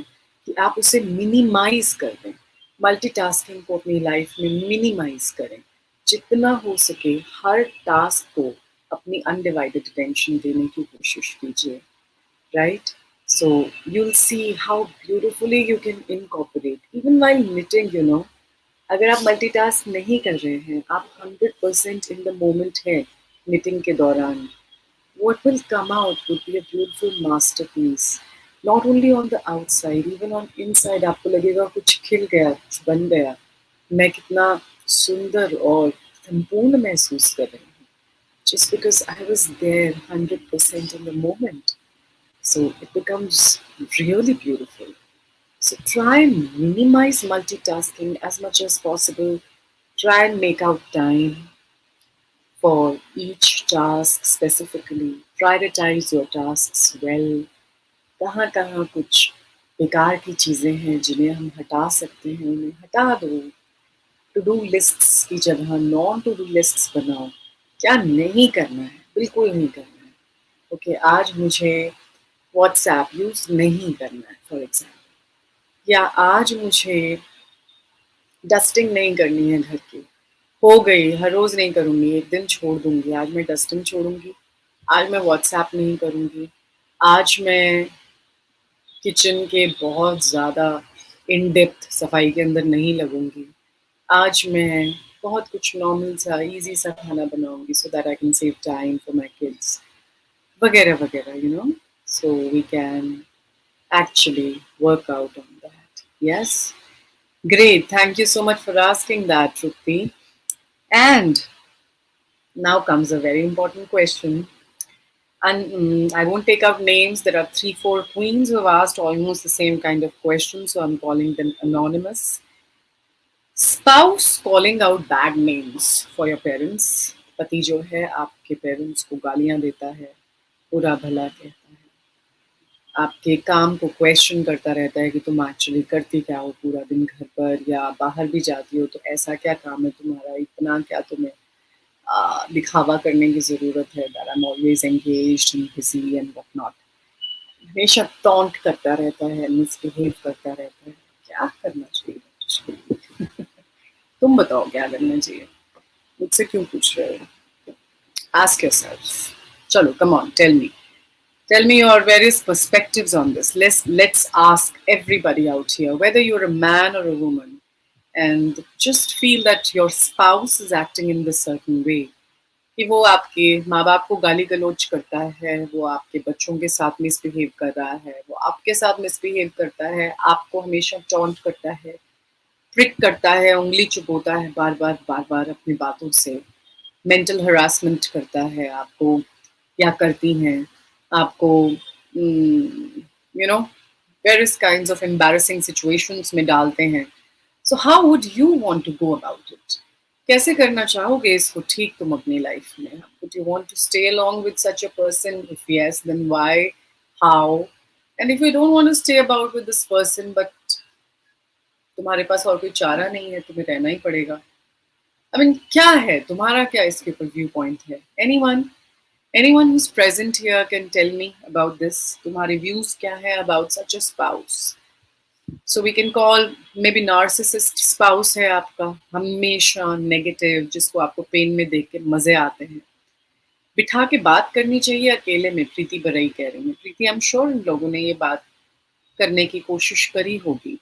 कि आप उसे मिनिमाइज कर दें। मल्टीटास्किंग को अपनी लाइफ में मिनिमाइज करें, जितना हो सके हर टास्क को अपनी अनडिवाइडेड अटेंशन देने की कोशिश कीजिए, right? So you'll see how beautifully you can incorporate even while knitting, अगर आप मल्टीटास्क नहीं कर रहे हैं, आप 100% इन द मोमेंट हैं knitting के दौरान, what will come out would be a beautiful masterpiece. Not only on the outside, even on inside, आपको लगेगा कुछ खिल गया, कुछ बन गया, मैं कितना सुंदर और संपूर्ण महसूस कर रही हूँ, just because I was there 100% in the moment. So it becomes really beautiful. So try and minimize multitasking as much as possible. Try and make out time for each task specifically. Prioritize your tasks well. कहाँ कहाँ कुछ बेकार की चीज़ें हैं जिन्हें हम हटा सकते हैं, उन्हें हटा दो। टू डू लिस्ट्स की जगह नॉन टू डू लिस्ट्स बनाओ। क्या नहीं करना है, बिल्कुल नहीं करना है। ओके, आज मुझे व्हाट्सएप यूज़ नहीं करना है फॉर एग्जाम्पल, या आज मुझे डस्टिंग नहीं करनी है घर की, हो गई, हर रोज़ नहीं करूँगी, एक दिन छोड़ दूँगी, आज मैं डस्टिंग छोड़ूँगी, आज मैं व्हाट्सएप नहीं करूँगी, आज मैं किचन के बहुत ज़्यादा इन डेप्थ सफाई के अंदर नहीं लगूँगी, आज मैं बहुत कुछ नॉर्मल सा इजी सा खाना बनाऊंगी so that I can save time for my kids वगैरह वगैरह, you know. So we can actually work out on that. Yes? Great. Thank you so much for asking that, Trupti. And now comes a very important question. And I won't take out names. There are three, four queens who have asked almost the same kind of question, so I'm calling them anonymous. Spouse calling out bad names for your parents. पति जो है आपके parents को गालियां देता है, बुरा भला कहता है, आपके काम को क्वेश्चन करता रहता है कि तुम एक्चुअली करती क्या हो पूरा दिन घर पर, या बाहर भी जाती हो तो ऐसा क्या काम है तुम्हारा, इतना क्या तुम्हें दिखावा करने की ज़रूरत है, that I am always engaged and busy and what not. हमेशा टॉन्ट करता रहता है, मिसबिहेव करता रहता है. क्या करना चाहिए? तुम बताओ क्या करना चाहिए, मुझसे क्यों पूछ रहे हो? Ask yourself. चलो, come on, tell me. Tell me your various perspectives on this. Let's ask everybody out here, whether you're a man or a woman, and just feel that your spouse is acting in this certain way. कि वो आपके माँ बाप को गाली गलौज करता है, वो आपके बच्चों के साथ मिसबिहेव कर रहा है, वो आपके साथ मिसबिहेव करता है, आपको हमेशा टॉन्ट करता है, ट्रिक करता है, उंगली चुभोता है बार बार अपनी बातों से, मेंटल हरासमेंट करता है आपको, या करती हैं आपको, you know, various kinds of embarrassing situations में डालते हैं. So how would you want to go about it? कैसे करना चाहोगे इसको ठीक तुम अपनी लाइफ में? Would you want to stay along with such a person? If yes, then why, how? And if you don't want to stay about with this person, but तुम्हारे पास और कोई चारा नहीं है, तुम्हें रहना ही पड़ेगा. आई मीन, क्या है तुम्हारा, क्या इसके ऊपर व्यू पॉइंट है? Anyone who's present here can tell me about this. तुम्हारे views क्या है about such a spouse? So we can call maybe narcissist spouse है आपका, हमेशा negative, जिसको आपको पेन में देख के मजे आते हैं. बिठा के बात करनी चाहिए अकेले में. प्रीति बरई कह रही है. प्रीति, आई एम श्योर इन लोगों ने ये बात करने की कोशिश करी होगी.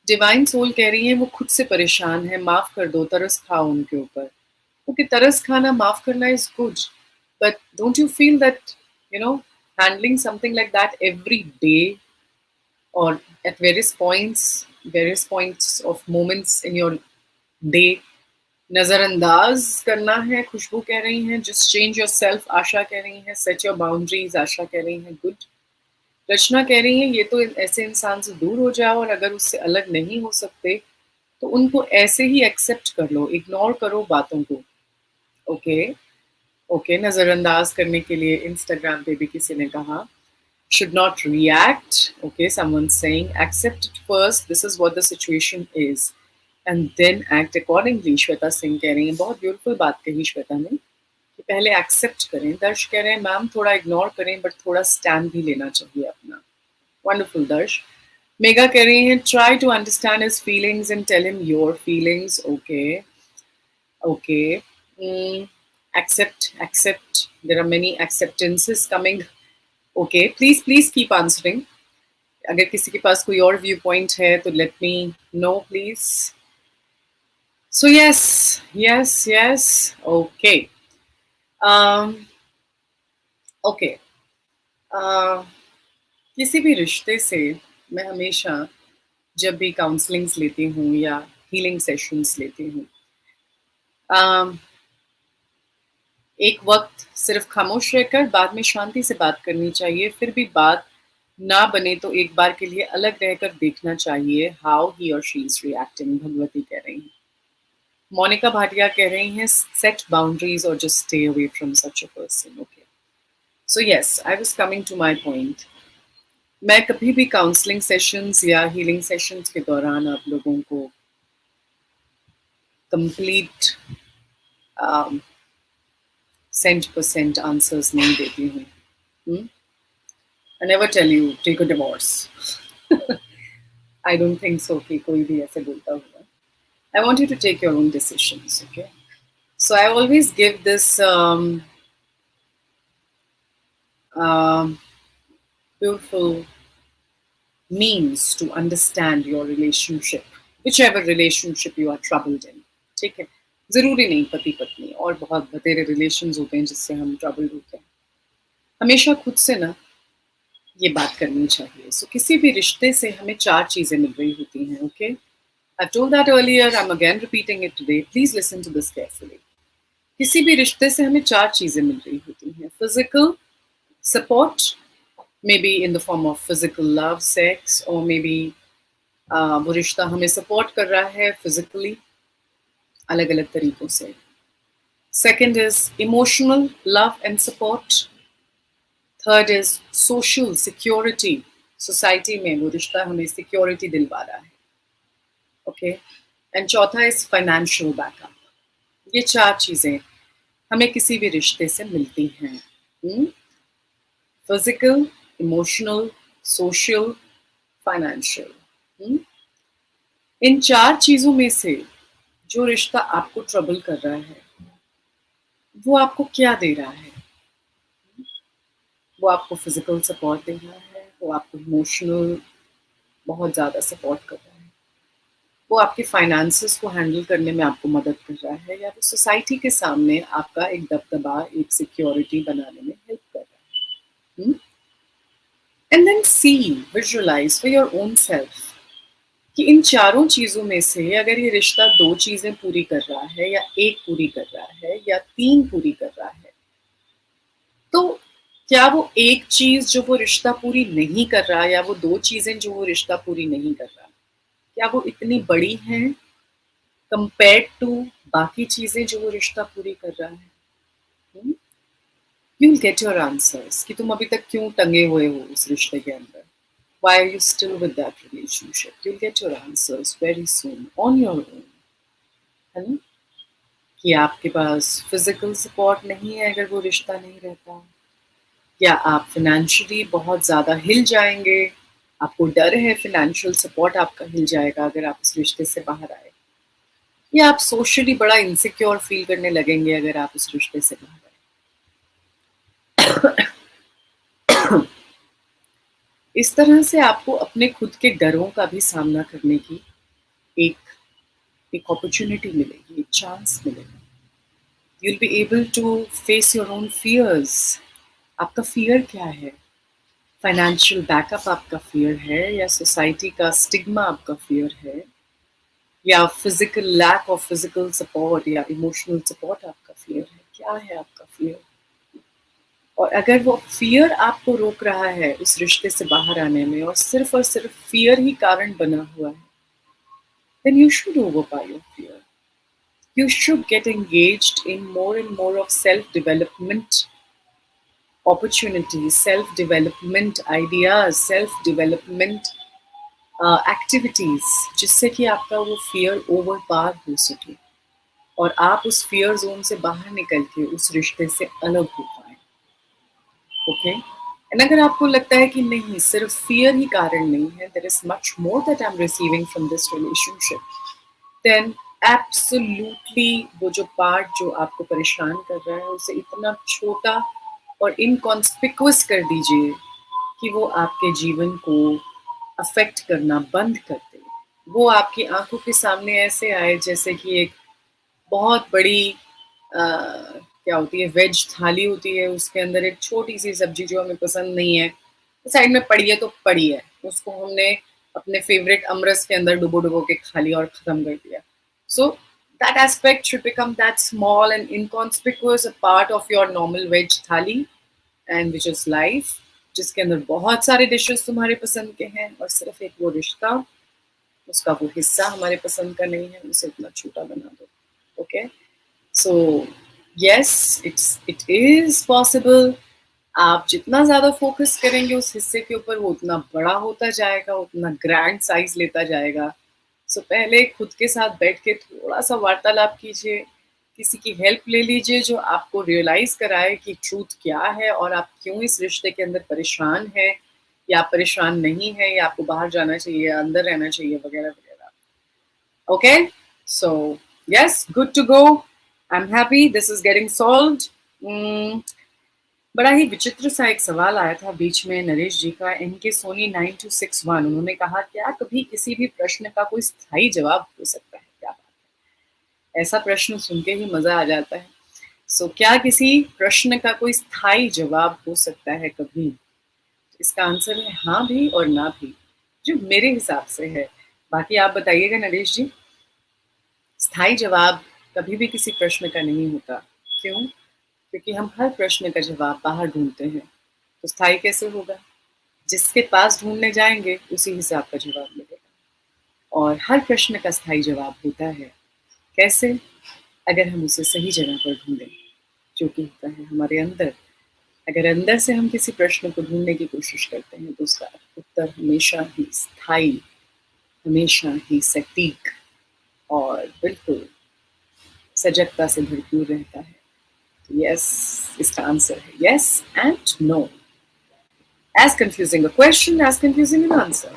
डिवाइन सोल कह रही है वो खुद से परेशान है, माफ कर दो, तरस खाओ उनके ऊपर. ओके, तरस खाना, माफ करना is good, but don't you feel that, you know, handling something like that every day, or at various points of moments in your day, नजरअंदाज करना है? खुशबू कह रही हैं just change yourself. आशा कह रही हैं set your boundaries. आशा कह रही हैं good. रचना कह रही हैं ये तो ऐसे इंसान से दूर हो जाओ, और अगर उससे अलग नहीं हो सकते तो उनको ऐसे ही एक्सेप्ट कर लो, इग्नोर करो बातों को. ओके, ओके, नजरअंदाज करने के लिए इंस्टाग्राम पे भी किसी ने कहा should not react. Okay, someone's saying accept it first, this is what the situation is, and then act accordingly. Shweta Singh कह रही हैं, बहुत ब्यूटीफुल बात कही श्वेता ने, कि पहले एक्सेप्ट करें. दर्श कह रहे हैं मैम थोड़ा इग्नोर करें, बट थोड़ा स्टैंड भी लेना चाहिए अपना. वंडरफुल दर्श. मेगा कह रही हैं try to understand his feelings and tell him your feelings. Okay, okay. Accept. There are many acceptances coming. Okay, please keep answering. अगर किसी के पास कोई और व्यू पॉइंट है तो let me know please. So yes. Okay, okay. किसी भी रिश्ते से मैं हमेशा जब भी काउंसलिंग्स लेती हूँ या हीलिंग सेशंस लेती हूँ, एक वक्त सिर्फ खामोश रहकर बाद में शांति से बात करनी चाहिए. फिर भी बात ना बने तो एक बार के लिए अलग रहकर देखना चाहिए हाउ ही और शी इज रिएक्टिंग. भगवती कह रही हैं. मोनिका भाटिया कह रही हैं सेट बाउंड्रीज और just stay away from such a person. Okay, so yes, I was coming to my point. मैं कभी भी काउंसलिंग सेशंस या हीलिंग सेशंस के दौरान आप लोगों को कंप्लीट 100% आंसर्स नहीं देती हूँ. I never tell you take a divorce. I don't think so कि कोई भी ऐसे बोलता होगा. I want you to take your own decisions. Okay. So I always give this beautiful means to understand your relationship, whichever relationship you are troubled in. ठीक है. ज़रूरी नहीं पति पत्नी, और बहुत बतेरे रिलेशंस होते हैं जिससे हम ट्रबल्ड होते हैं। हमेशा खुद से ना ये बात करनी चाहिए। सो किसी भी रिश्ते से हमें 4 चीज़ें मिल रही होती हैं, okay? I told that earlier, I am again repeating it today, please listen to this carefully. किसी भी रिश्ते से हमें 4 चीज़ें मिल रही होती हैं। Physical support, may be in the form of physical love, sex, और मे बी वो रिश्ता हमें सपोर्ट कर रहा है फिज़िकली अलग-अलग तरीकों से। Second is emotional love and support. Third is social security, society में वो रिश्ता हमें सिक्योरिटी दिलवा रहा है, ओके? एंड चौथा इज़ फाइनेंशियल बैकअप। ये 4 चीज़ें हमें किसी भी रिश्ते से मिलती हैं। Physical, emotional, social, financial. इन 4 चीज़ों में से जो रिश्ता आपको ट्रबल कर रहा है, वो आपको क्या दे रहा है? वो आपको फिजिकल सपोर्ट दे रहा है, वो आपको इमोशनल बहुत ज़्यादा सपोर्ट कर रहा है, वो आपके फाइनेंसेस को हैंडल करने में आपको मदद कर रहा है, या वो सोसाइटी के सामने आपका एक दबदबा, एक सिक्योरिटी बनाने में हेल्प कर रहा है। And then see, visualise for your own self कि इन चारों चीज़ों में से अगर ये रिश्ता 2 चीज़ें पूरी कर रहा है, या 1 पूरी कर रहा है, या 3 पूरी कर रहा है, तो क्या वो एक चीज़ जो वो रिश्ता पूरी नहीं कर रहा, या वो 2 चीज़ें जो वो रिश्ता पूरी नहीं कर रहा, क्या वो इतनी बड़ी हैं कंपेयर्ड टू बाकी चीज़ें जो वो रिश्ता पूरी कर रहा है? You will get your answers कि तुम अभी तक क्यों टंगे हुए हो उस रिश्ते के अंदर। Why are you still with that relationship? You'll get your answers very soon on your own, है ना? कि आपके पास फिजिकल सपोर्ट नहीं है अगर वो रिश्ता नहीं रहता, या आप फिनेंशियली बहुत ज़्यादा हिल जाएंगे, आपको डर है फिनेंशियल सपोर्ट आपका हिल जाएगा अगर आप इस रिश्ते से बाहर आए, या आप सोशली बड़ा इनसिक्योर फील करने लगेंगे अगर आप इस रिश्ते से बाहर आए। इस तरह से आपको अपने खुद के डरों का भी सामना करने की एक एक अपॉर्चुनिटी मिलेगी, एक चांस मिलेगा। You'll be able to face your own fears. आपका फियर क्या है? फाइनेंशियल बैकअप आपका फियर है, या सोसाइटी का स्टिग्मा आपका फियर है, या physical lack of physical support या इमोशनल सपोर्ट आपका फियर है? क्या है आपका फियर? और अगर वो फियर आपको रोक रहा है उस रिश्ते से बाहर आने में, और सिर्फ फियर ही कारण बना हुआ है, then you should overcome your fear. You should get engaged in more and more of self-development opportunities, self-development ideas, self-development activities, जिससे कि आपका वो फियर ओवर पार हो सके और आप उस फियर जोन से बाहर निकल के उस रिश्ते से अलग हो पाए, ओके? एंड अगर आपको लगता है कि नहीं, सिर्फ फियर ही कारण नहीं है, there is much more that I am receiving from this relationship, then absolutely वो जो पार्ट जो आपको परेशान कर रहा है उसे इतना छोटा और इनकॉन्स्पिक्वस कर दीजिए कि वो आपके जीवन को अफेक्ट करना बंद कर दे। वो आपकी आंखों के सामने ऐसे आए जैसे कि एक बहुत बड़ी क्या होती है, वेज थाली होती है, उसके अंदर एक छोटी सी सब्जी जो हमें पसंद नहीं है साइड में पड़ी है, तो पड़ी है, उसको हमने अपने फेवरेट अमरस के अंदर डुबो डुबो के खा लिया और खत्म कर दिया। So that aspect should become that small and inconspicuous a part of your normal veg thali, and which is life, जिसके अंदर बहुत सारे डिशेस तुम्हारे पसंद के हैं, और सिर्फ एक वो रिश्ता, उसका वो हिस्सा हमारे पसंद का नहीं है, उसे इतना छोटा बना दो, okay? So yes, it is possible. आप जितना ज़्यादा फोकस करेंगे उस हिस्से के ऊपर, वो उतना बड़ा होता जाएगा, उतना ग्रैंड साइज लेता जाएगा। सो पहले खुद के साथ बैठ के थोड़ा सा वार्तालाप कीजिए, किसी की हेल्प ले लीजिए जो आपको रियलाइज कराए कि ट्रूथ क्या है और आप क्यों इस रिश्ते के अंदर परेशान है, या आप परेशान नहीं है, या आपको बाहर जाना चाहिए, या अंदर रहना चाहिए, वगैरह वगैरह, okay? So yes, good to go, I am happy this is getting solved. बड़ा ही विचित्र सा एक सवाल आया था बीच में नरेश जी का, इनके सोनी 9261, उन्होंने कहा क्या कभी किसी भी प्रश्न का कोई स्थायी जवाब हो सकता है? क्या बात ऐसा प्रश्न सुन के ही मज़ा आ जाता है। क्या किसी प्रश्न का कोई स्थायी जवाब हो सकता है कभी? इसका आंसर है हाँ भी और ना भी, जो मेरे हिसाब से है। बाकी आप बताइएगा नरेश जी। स्थायी जवाब कभी भी किसी प्रश्न का नहीं होता। क्यों? क्योंकि हम हर प्रश्न का जवाब बाहर ढूँढते हैं, तो स्थायी कैसे होगा? जिसके पास ढूँढने जाएँगे, उसी हिसाब का जवाब मिलेगा। और हर प्रश्न का स्थायी जवाब होता है। कैसे? अगर हम उसे सही जगह पर ढूँढें, जो कि होता है हमारे अंदर। अगर अंदर से हम किसी प्रश्न को ढूँढने की कोशिश करते हैं, तो उसका उत्तर हमेशा ही स्थायी, हमेशा ही सटीक और बिल्कुल सजगता से भरपूर रहता है। तो यस, इसका आंसर है yes and no. As confusing a question, as confusing an answer.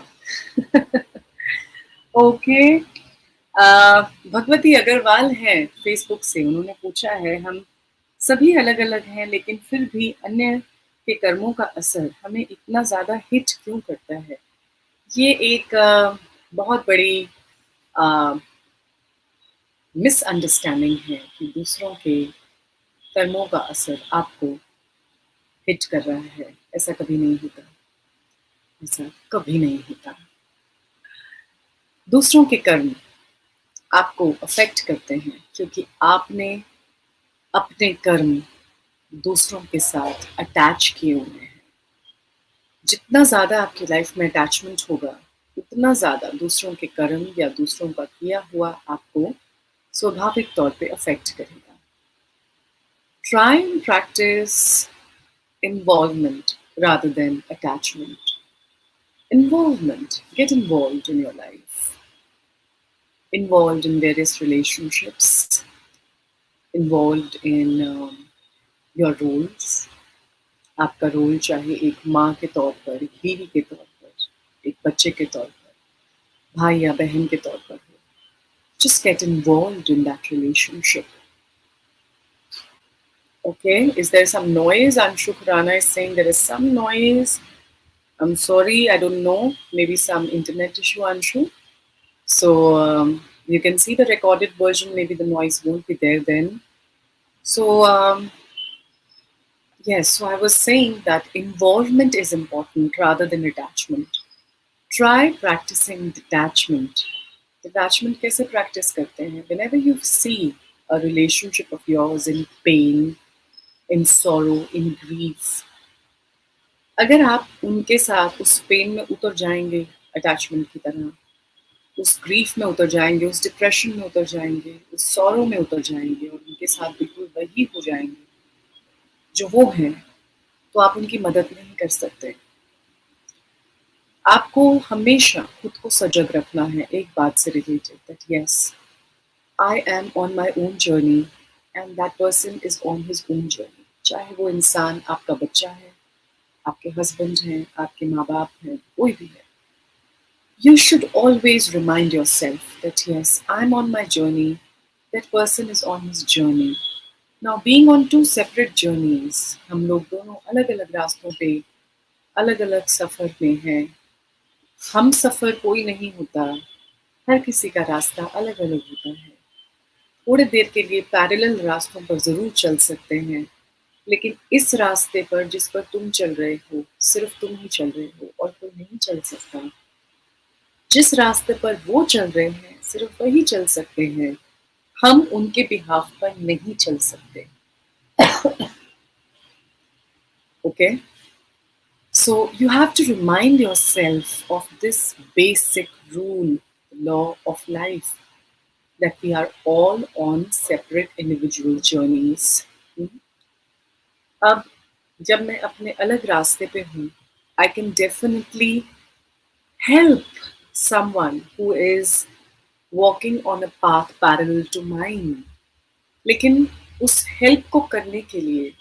Okay. Bhagwati Agarwal हैं फेसबुक से, उन्होंने पूछा है हम सभी अलग अलग हैं लेकिन फिर भी अन्य के कर्मों का असर हमें इतना ज़्यादा हिट क्यों करता है? ये एक बहुत बड़ी मिसअंडरस्टैंडिंग है कि दूसरों के कर्मों का असर आपको हिट कर रहा है। ऐसा कभी नहीं होता, ऐसा कभी नहीं होता। दूसरों के कर्म आपको अफेक्ट करते हैं क्योंकि आपने अपने कर्म दूसरों के साथ अटैच किए हुए हैं। जितना ज़्यादा आपकी लाइफ में अटैचमेंट होगा, उतना ज़्यादा दूसरों के कर्म या दूसरों का किया हुआ आपको स्वाभाविक तौर पे अफेक्ट करेगा। Try and practice involvement rather than attachment. Involvement, get involved in your life, involved in various relationships, involved in your roles. आपका रोल चाहे एक माँ के तौर पर, एक बीवी के तौर पर, एक बच्चे के तौर पर, भाई या बहन के तौर पर हो. Just get involved in that relationship. Okay, is there some noise? Anshu Khurana is saying there is some noise. I'm sorry, I don't know. Maybe some internet issue, Anshu. You can see the recorded version. Maybe the noise won't be there then. Yes, so I was saying that involvement is important rather than attachment. Try practicing detachment. Detachment कैसे practice करते हैं? Whenever you see a relationship of yours in pain, in sorrow, in grief, अगर आप उनके साथ उस pen में उतर जाएंगे अटैचमेंट की तरह, उस ग्रीफ में उतर जाएंगे, उस डिप्रेशन में उतर जाएंगे, उस सॉरो में उतर जाएंगे और उनके साथ बिल्कुल वही हो जाएंगे जो वो हैं, तो आप उनकी मदद नहीं कर सकते। आपको हमेशा खुद को सजग रखना है एक बात से related, that yes, I am on my own journey and that person is on his own journey. चाहे वो इंसान आपका बच्चा है, आपके हस्बैंड हैं, आपके माँ बाप हैं, कोई भी है, you should always remind yourself that yes, I'm on my journey, that person is on his journey. Now being on two separate journeys, हम लोग दोनों अलग अलग रास्तों पे अलग अलग सफ़र में हैं। हम सफ़र कोई नहीं होता, हर किसी का रास्ता अलग अलग होता है। थोड़ी देर के लिए पैरेलल रास्तों पर ज़रूर चल सकते हैं, लेकिन इस रास्ते पर जिस पर तुम चल रहे हो, सिर्फ तुम ही चल रहे हो और कोई नहीं चल सकता। जिस रास्ते पर वो चल रहे हैं, सिर्फ वही चल सकते हैं, हम उनके बिहाफ पर नहीं चल सकते। Okay, so you have to remind yourself of this basic rule, law of life, that we are all on separate individual journeys. अब जब मैं अपने अलग रास्ते पे हूँ, I can definitely help someone who is walking on a path parallel to mine. लेकिन उस हेल्प को करने के लिए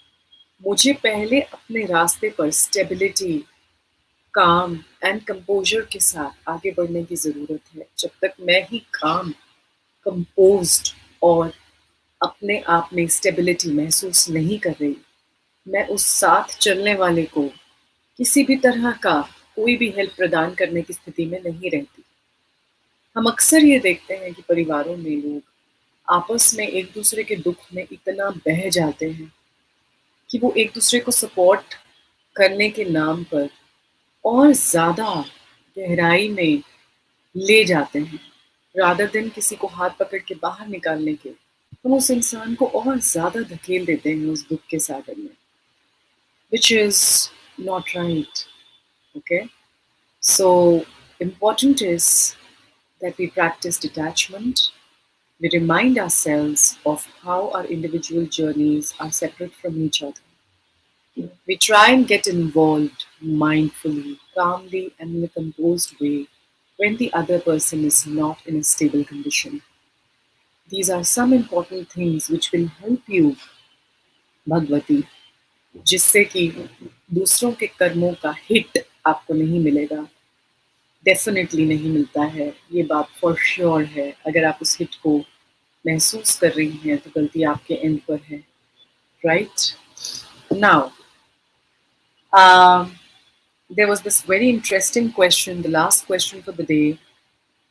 मुझे पहले अपने रास्ते पर स्टेबिलिटी, काम एंड कंपोजर के साथ आगे बढ़ने की ज़रूरत है। जब तक मैं ही काम, कंपोज्ड और अपने आप में स्टेबिलिटी महसूस नहीं कर रही, मैं उस साथ चलने वाले को किसी भी तरह का कोई भी हेल्प प्रदान करने की स्थिति में नहीं रहती। हम अक्सर ये देखते हैं कि परिवारों में लोग आपस में एक दूसरे के दुख में इतना बह जाते हैं कि वो एक दूसरे को सपोर्ट करने के नाम पर और ज़्यादा गहराई में ले जाते हैं, रादर देन किसी को हाथ पकड़ के बाहर निकालने के। हम उस इंसान को और ज़्यादा धकेल देते हैं उस दुख के सागर में, which is not right. Okay, so important is that we practice detachment. We remind ourselves of how our individual journeys are separate from each other. We try and get involved mindfully, calmly, and in a composed way when the other person is not in a stable condition. These are some important things which will help you, Bhagwati, जिससे कि दूसरों के कर्मों का hit आपको नहीं मिलेगा। Definitely नहीं मिलता है, ये बात फॉर श्योर है। अगर आप उस हिट को महसूस कर रही हैं तो गलती आपके एंड पर है, right? Now there was this very interesting question, the last question for the day.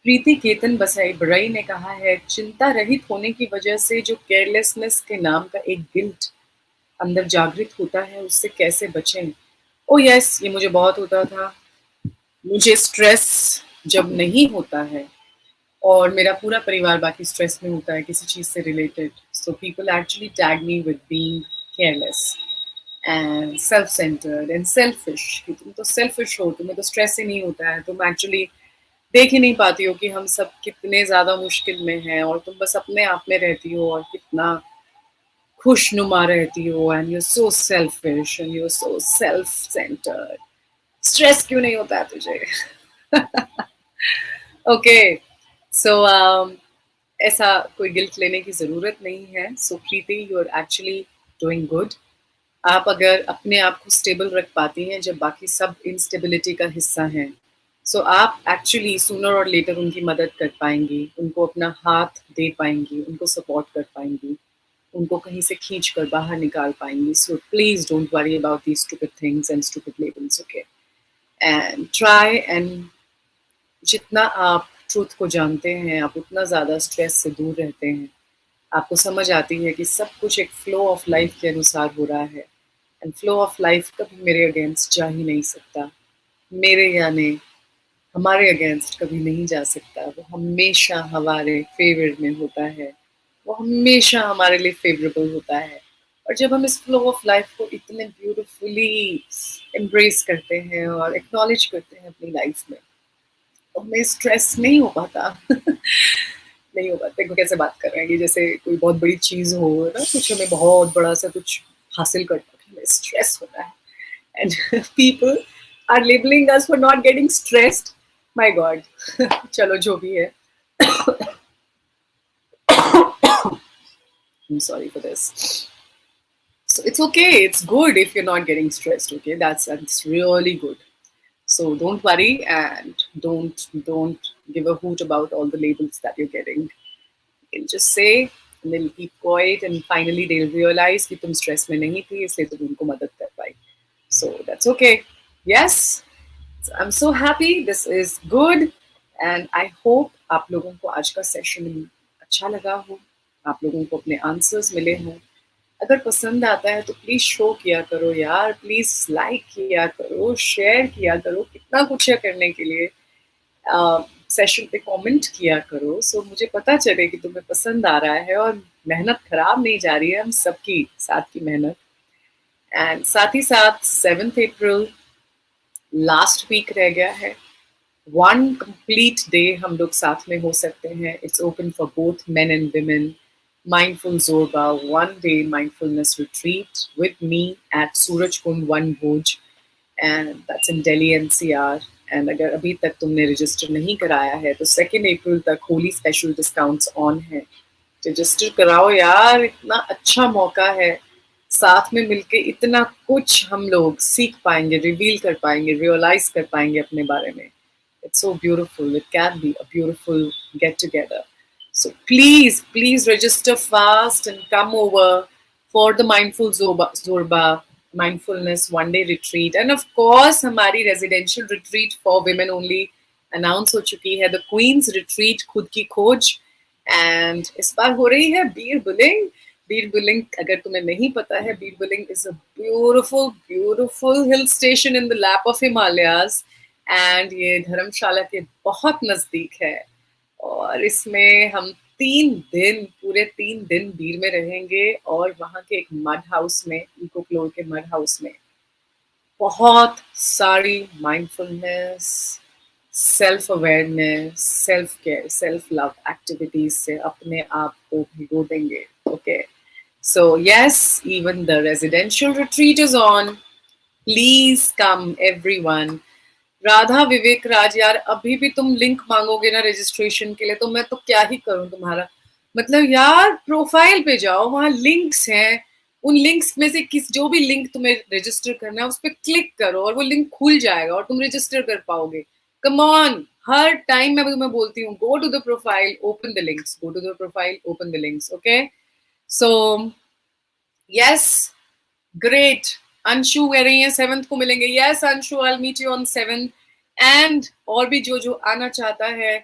प्रीति केतन बसाई बड़ई ने कहा है, चिंता रहित होने की वजह से जो केयरलेसनेस के नाम का एक गिल्ट अंदर जागृत होता है, उससे कैसे बचें? ओ यस, ये मुझे बहुत होता था। मुझे स्ट्रेस जब नहीं होता है और मेरा पूरा परिवार बाकी स्ट्रेस में होता है किसी चीज़ से related, so people actually tag me with being careless and self centred and selfish, कि तुम तो सेल्फिश हो, तुम्हें तो स्ट्रेस ही नहीं होता है, तुम एक्चुअली देख ही नहीं पाती हो कि हम सब कितने ज़्यादा मुश्किल में हैं और तुम बस अपने आप में रहती हो और कितना खुशनुमा रहती हो, and you so selfish and you so self centred, stress क्यों नहीं होता है तुझे? ओके, सो ऐसा कोई गिल्ट लेने की ज़रूरत नहीं है। So Preeti, you are actually doing good. आप अगर अपने आप को स्टेबल रख पाती हैं जब बाकी सब इंस्टेबिलिटी का हिस्सा हैं, सो आप एक्चुअली सूनर और लेटर उनकी मदद कर पाएंगी, उनको अपना हाथ दे पाएंगी, उनको सपोर्ट कर पाएंगी, उनको कहीं से खींच कर बाहर निकाल पाएंगी। So please don't worry about these stupid things and stupid labels, okay? And try and जितना आप ट्रूथ को जानते हैं, आप उतना ज़्यादा स्ट्रेस से दूर रहते हैं। आपको समझ आती है कि सब कुछ एक फ्लो ऑफ लाइफ के अनुसार हो रहा है, एंड फ्लो ऑफ लाइफ कभी मेरे अगेंस्ट जा ही नहीं सकता। मेरे यानी हमारे अगेंस्ट कभी नहीं जा सकता। वो हमेशा हमारे फेवर में होता है, वो हमेशा हमारे लिए फेवरेबल होता है। और जब हम इस फ्लो ऑफ लाइफ को इतने ब्यूटिफुली एम्ब्रेस करते हैं और एक्नॉलेज करते हैं अपनी लाइफ में, तो हमें स्ट्रेस नहीं हो पाता। नहीं हो पाता। देखो कैसे बात कर रहे हैं कि जैसे कोई बहुत बड़ी चीज़ हो ना, कुछ हमें बहुत बड़ा सा कुछ हासिल करना है, हमें स्ट्रेस होता है, and people are labelling us for not getting stressed. My God. चलो जो भी है, I'm sorry for this. So it's okay, it's good if you're not getting stressed, okay? That's really good. So don't worry, and don't give a hoot about all the labels that you're getting. You'll just say, and they'll keep quiet, and finally they'll realize कि तुम stress में नहीं थी, इसलिए तुम उनको मदद कर पाई. So that's okay. Yes, so I'm so happy. This is good, and I hope आप लोगों को आज का सेशन अच्छा लगा हो, आप लोगों को अपने आंसर्स मिले हों। अगर पसंद आता है तो प्लीज़ शो किया करो यार, प्लीज़ लाइक किया करो, शेयर किया करो, कितना कुछ है करने के लिए। सेशन पे कमेंट किया करो, सो मुझे पता चले कि तुम्हें पसंद आ रहा है और मेहनत खराब नहीं जा रही है, हम सबकी साथ की मेहनत। एंड साथ ही साथ 7 अप्रैल लास्ट वीक रह गया है। वन कंप्लीट डे हम लोग साथ में हो सकते हैं। It's open for both men and women. Mindful Zorba 1 day mindfulness retreat with me at Suraj Kund One Bhoj, and that's in Delhi NCR. And अगर अभी तक तुमने रजिस्टर नहीं कराया है तो 2 अप्रैल तक होली स्पेशल डिस्काउंट्स ऑन है। रजिस्टर कराओ यार, इतना अच्छा मौका है। साथ में मिलके इतना कुछ हम लोग सीख पाएंगे, रिवील कर पाएंगे, रियलाइज कर पाएंगे अपने बारे में। It's so beautiful. It can be a beautiful get together. So please register fast and come over for the Mindful Zorba Mindfulness 1 day retreat. And of course, हमारी residential retreat for women only announce हो चुकी है, the Queen's Retreat खुद की खोज, and इस बार हो रही है बीर बुलिंग. बीर बुलिंग, अगर तुम्हें नहीं पता है, Bir Billing is a beautiful beautiful hill station in the lap of Himalayas. And ये धर्मशाला के बहुत नजदीक है. और इसमें हम 3 दिन, पूरे 3 दिन बीर में रहेंगे. और वहाँ के एक मड हाउस में, इको फ्लोर के मड हाउस में, बहुत सारी mindfulness, self awareness, self care, self love activities से अपने आप को भिगो देंगे. Okay, so yes, even the residential retreat is on. Please come everyone. Radha Vivek Raj, यार अभी भी तुम लिंक मांगोगे ना रजिस्ट्रेशन के लिए, तो मैं तो क्या ही करूं तुम्हारा. मतलब यार, प्रोफाइल पे जाओ, वहां लिंक्स हैं. उन लिंक्स में से किस, जो भी लिंक तुम्हें रजिस्टर करना है उस पर क्लिक करो और वो लिंक खुल जाएगा और तुम रजिस्टर कर पाओगे. कम ऑन, हर टाइम मैं तुम्हें बोलती हूँ, go to the profile, open the links, go to the profile, open the links. Okay, so yes, great. Anshu कह रही है 7th को मिलेंगे. Yes Anshu, I meet you on 7th. And और भी जो जो आना चाहता है,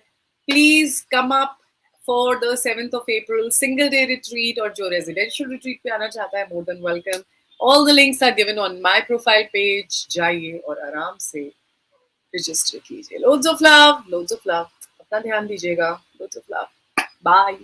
please come up for the 7th of April single day retreat. और जो रेजिडेंशियल रिट्रीट पे आना चाहता है, more than welcome. All the links are given on my profile page. जाइए और आराम से रजिस्टर कीजिए. Loads of love, loads of love. अपना ध्यान दीजिएगा. Loads of love. बाय.